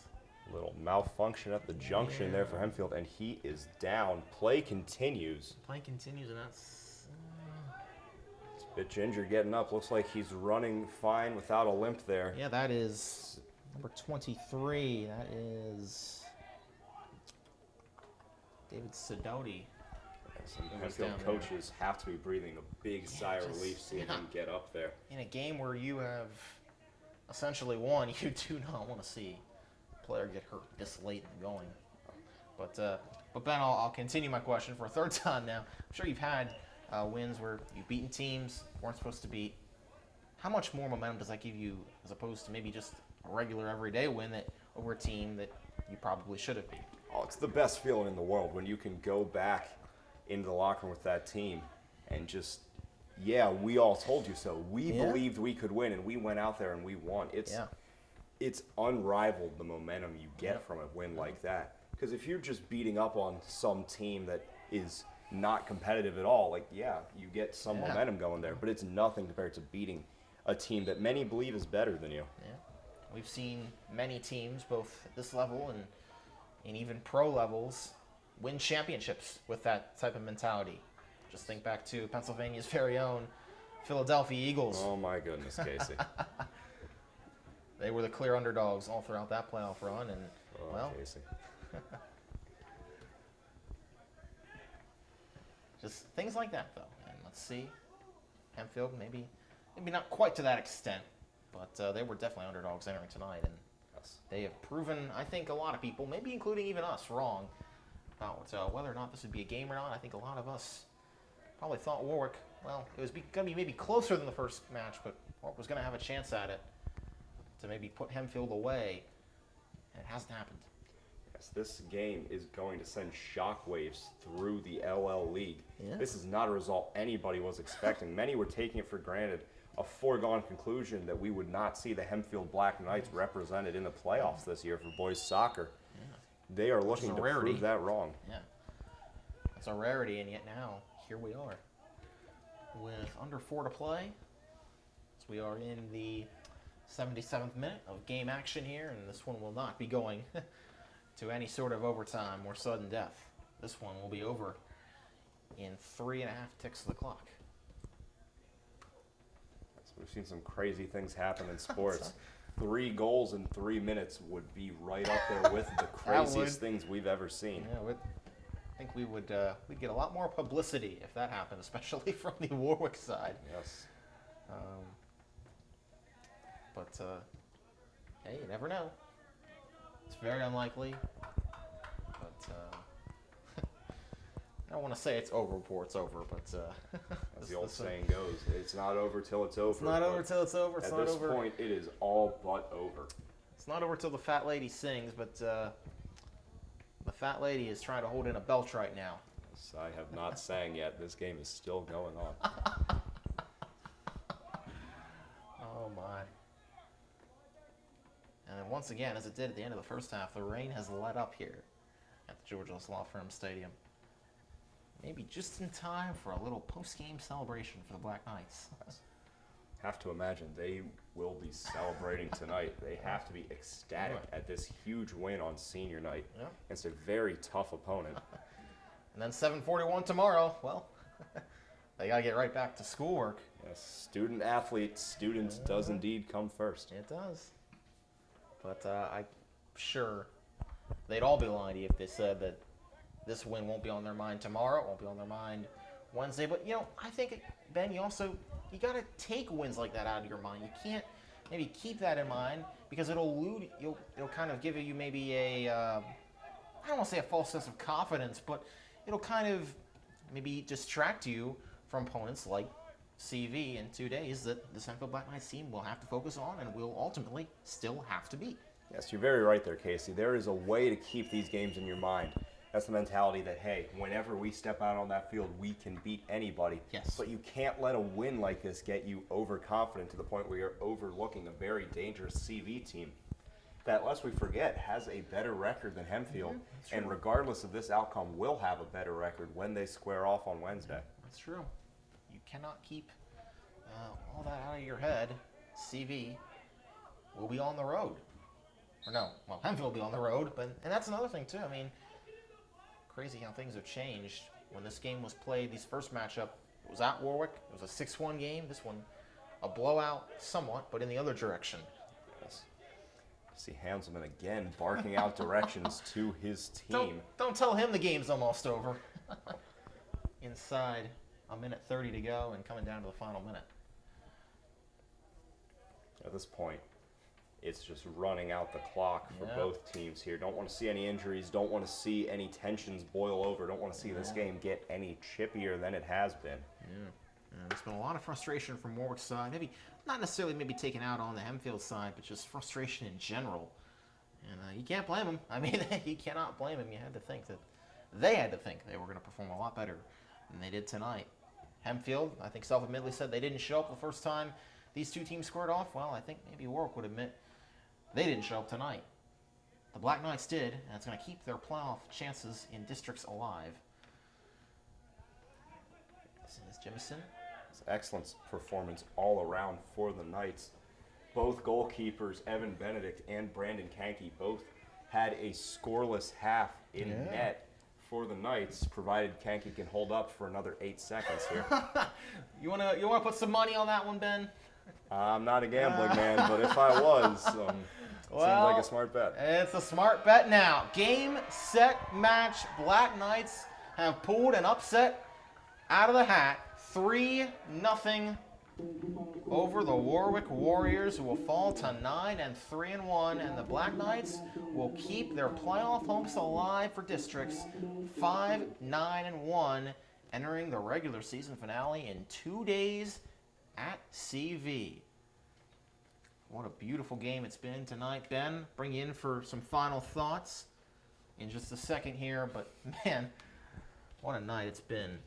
Little malfunction at the junction there for Hempfield, and he is down. Play continues. play continues, and that's It's a bit Ginger getting up. Looks like he's running fine without a limp there. yeah, that is number 23. That is David Sidoti. Some Who's Hempfield down there? coaches have to be breathing a big sigh of just- relief seeing him get up there. In a game where you have essentially won, you do not want to see a player get hurt this late in the going. But Ben, I'll continue my question for a third time now. I'm sure you've had wins where you've beaten teams weren't supposed to beat. How much more momentum does that give you as opposed to maybe just a regular everyday win that over a team that you probably should have beat? Oh, it's the best feeling in the world when you can go back into the locker room with that team and just, yeah, we all told you so. We Yeah. believed we could win, and we went out there and we won. It's unrivaled, the momentum you get from a win like that. Because if you're just beating up on some team that is not competitive at all, like, yeah, you get some Yeah. momentum going there, but it's nothing compared to beating a team that many believe is better than you. Yeah. We've seen many teams, both at this level and even pro levels, win championships with that type of mentality. Just think back to Pennsylvania's very own Philadelphia Eagles. Oh my goodness, Casey. They were the clear underdogs all throughout that playoff run, and Oh, well, Casey. just things like that though. And let's see, Hempfield maybe not quite to that extent, but they were definitely underdogs entering tonight, and Yes. they have proven, I think, a lot of people, maybe including even us, wrong about whether or not this would be a game or not. I think a lot of us probably thought Warwick, well, it was going to be maybe closer than the first match, but Warwick was going to have a chance at it to maybe put Hempfield away, and it hasn't happened. Yes, this game is going to send shockwaves through the LL League. Yeah. This is not a result anybody was expecting. Many were taking it for granted, a foregone conclusion that we would not see the Hempfield Black Knights represented in the playoffs this year for boys soccer. They are looking a to rarity. prove that wrong. Yeah, it's a rarity, and yet now here we are with under 4 to play. So we are in the 77th minute of game action here, and this one will not be going to any sort of overtime or sudden death. This one will be over in 3.5 ticks of the clock. So we've seen some crazy things happen in sports. 3 goals in 3 minutes would be right up there with the craziest things we've ever seen. Yeah, I think we'd get a lot more publicity if that happened, especially from the Warwick side. Yes. But hey, you never know. It's very unlikely. But I don't want to say it's over before it's over, but As the old saying goes, it's not over till it's over. it's not over till it's over. It's At not this over. point, it is all but over. It's not over till the fat lady sings, but the fat lady is trying to hold in a belt right now. Yes, I have not sang yet. This game is still going on. Oh my. And then once again, as it did at the end of the first half, the rain has let up here at the Georgios Law Firm Stadium. Maybe just in time for a little post-game celebration for the Black Knights. Have to imagine they will be celebrating tonight. They have to be ecstatic at this huge win on senior night Yeah. against a very tough opponent. And then 7:41 tomorrow. Well, they got to get right back to schoolwork. Yes, student athlete, students does indeed come first. It does. But I'm sure they'd all be lying to you if they said that this win won't be on their mind tomorrow, it won't be on their mind Wednesday. But, I think, Ben, you got to take wins like that out of your mind. You can't maybe keep that in mind because it'll kind of give you maybe I don't want to say a false sense of confidence, but it'll kind of maybe distract you from opponents like CV in 2 days that the Hempfield Black Knights team will have to focus on and will ultimately still have to beat. Yes, you're very right there, Kasey. There is a way to keep these games in your mind. That's the mentality that, hey, whenever we step out on that field, we can beat anybody. Yes. But you can't let a win like this get you overconfident to the point where you're overlooking a very dangerous CV team that, lest we forget, has a better record than Hempfield. And regardless of this outcome, will have a better record when they square off on Wednesday. That's true. You cannot keep all that out of your head. CV will be on the road. Or no, well, Hempfield will be on the road, and that's another thing, too. I mean, crazy how things have changed. When this game was played, this first matchup, it was at Warwick. It was a 6-1 game. This one, a blowout somewhat, but in the other direction. Yes. See Hanselman again barking out directions to his team. Don't tell him the game's almost over. Inside a minute 30 to go and coming down to the final minute. At this point, it's just running out the clock for both teams here. Don't want to see any injuries. Don't want to see any tensions boil over. Don't want to see this game get any chippier than it has been. There's been a lot of frustration from Warwick's side. Maybe not necessarily taken out on the Hempfield side, but just frustration in general. And you can't blame them. I mean, you cannot blame them. You had to think that they were going to perform a lot better than they did tonight. Hempfield, I think self-admittedly said they didn't show up the first time these two teams squared off. Well, I think maybe Warwick would admit they didn't show up tonight. The Black Knights did, and it's going to keep their playoff chances in districts alive. This is Jemison. It's excellent performance all around for the Knights. Both goalkeepers, Evan Benedict and Brandon Kanke, both had a scoreless half in net for the Knights, provided Kanke can hold up for another 8 seconds here. You wanna put some money on that one, Ben? I'm not a gambling man, but if I was, seems like a smart bet. It's a smart bet now. Game, set, match. Black Knights have pulled an upset out of the hat. 3-0 over the Warwick Warriors, who will fall to 9-3-1, and the Black Knights will keep their playoff hopes alive for districts, 5-9-1, entering the regular season finale in 2 days at CV. What a beautiful game it's been tonight. Ben, bring you in for some final thoughts in just a second here, but man, what a night it's been.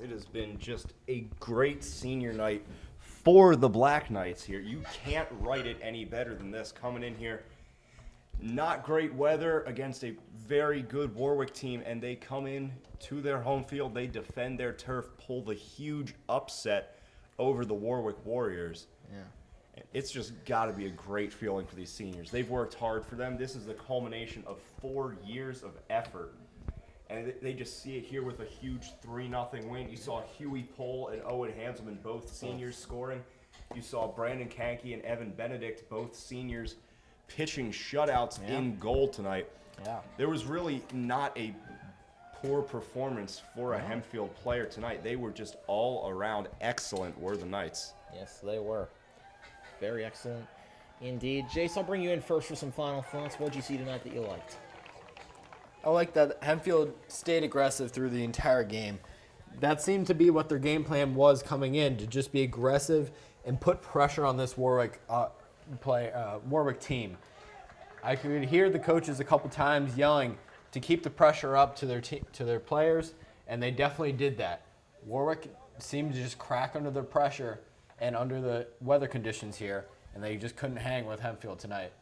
It has been just a great senior night for the Black Knights here. You can't write it any better than this. Coming in here, not great weather against a very good Warwick team, and they come in to their home field. They defend their turf, pull the huge upset over the Warwick Warriors. Yeah. It's just got to be a great feeling for these seniors. They've worked hard for them. This is the culmination of 4 years of effort. And they just see it here with a huge 3-0 win. You saw Huey Pohl and Owen Hanselman, both seniors, scoring. You saw Brandon Kanke and Evan Benedict, both seniors, pitching shutouts in goal tonight. Yeah. There was really not a poor performance for a Hempfield player tonight. They were just all around excellent, were the Knights. Yes, they were. Very excellent indeed. Jase, I'll bring you in first for some final thoughts. What did you see tonight that you liked? I like that Hempfield stayed aggressive through the entire game. That seemed to be what their game plan was coming in, to just be aggressive and put pressure on this Warwick team. I could hear the coaches a couple times yelling to keep the pressure up to their players, and they definitely did that. Warwick seemed to just crack under the pressure and under the weather conditions here, and they just couldn't hang with Hempfield tonight.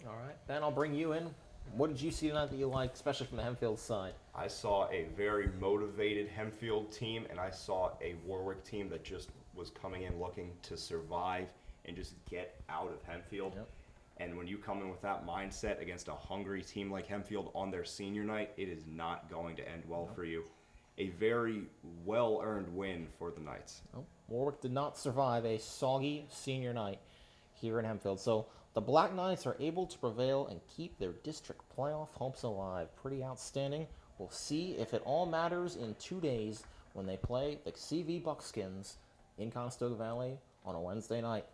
All right, Ben, I'll bring you in. What did you see tonight that you liked, especially from the Hempfield side? I saw a very motivated Hempfield team, and I saw a Warwick team that just was coming in looking to survive and just get out of Hempfield. Yep. And when you come in with that mindset against a hungry team like Hempfield on their senior night, it is not going to end well for you. A very well-earned win for the Knights. Oh, Warwick did not survive a soggy senior night here in Hempfield. So the Black Knights are able to prevail and keep their district playoff hopes alive. Pretty outstanding. We'll see if it all matters in 2 days when they play the CV Buckskins in Conestoga Valley on a Wednesday night.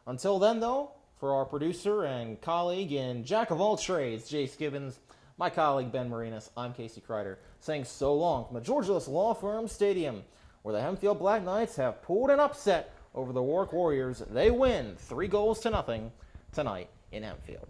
Until then, though, for our producer and colleague and jack of all trades, Jase Gibbons, my colleague Ben Marinas, I'm Kasey Kreider, saying so long from the Georgia Law Firm Stadium, where the Hempfield Black Knights have pulled an upset over the Warwick Warriors. They win 3-0 tonight in Hempfield.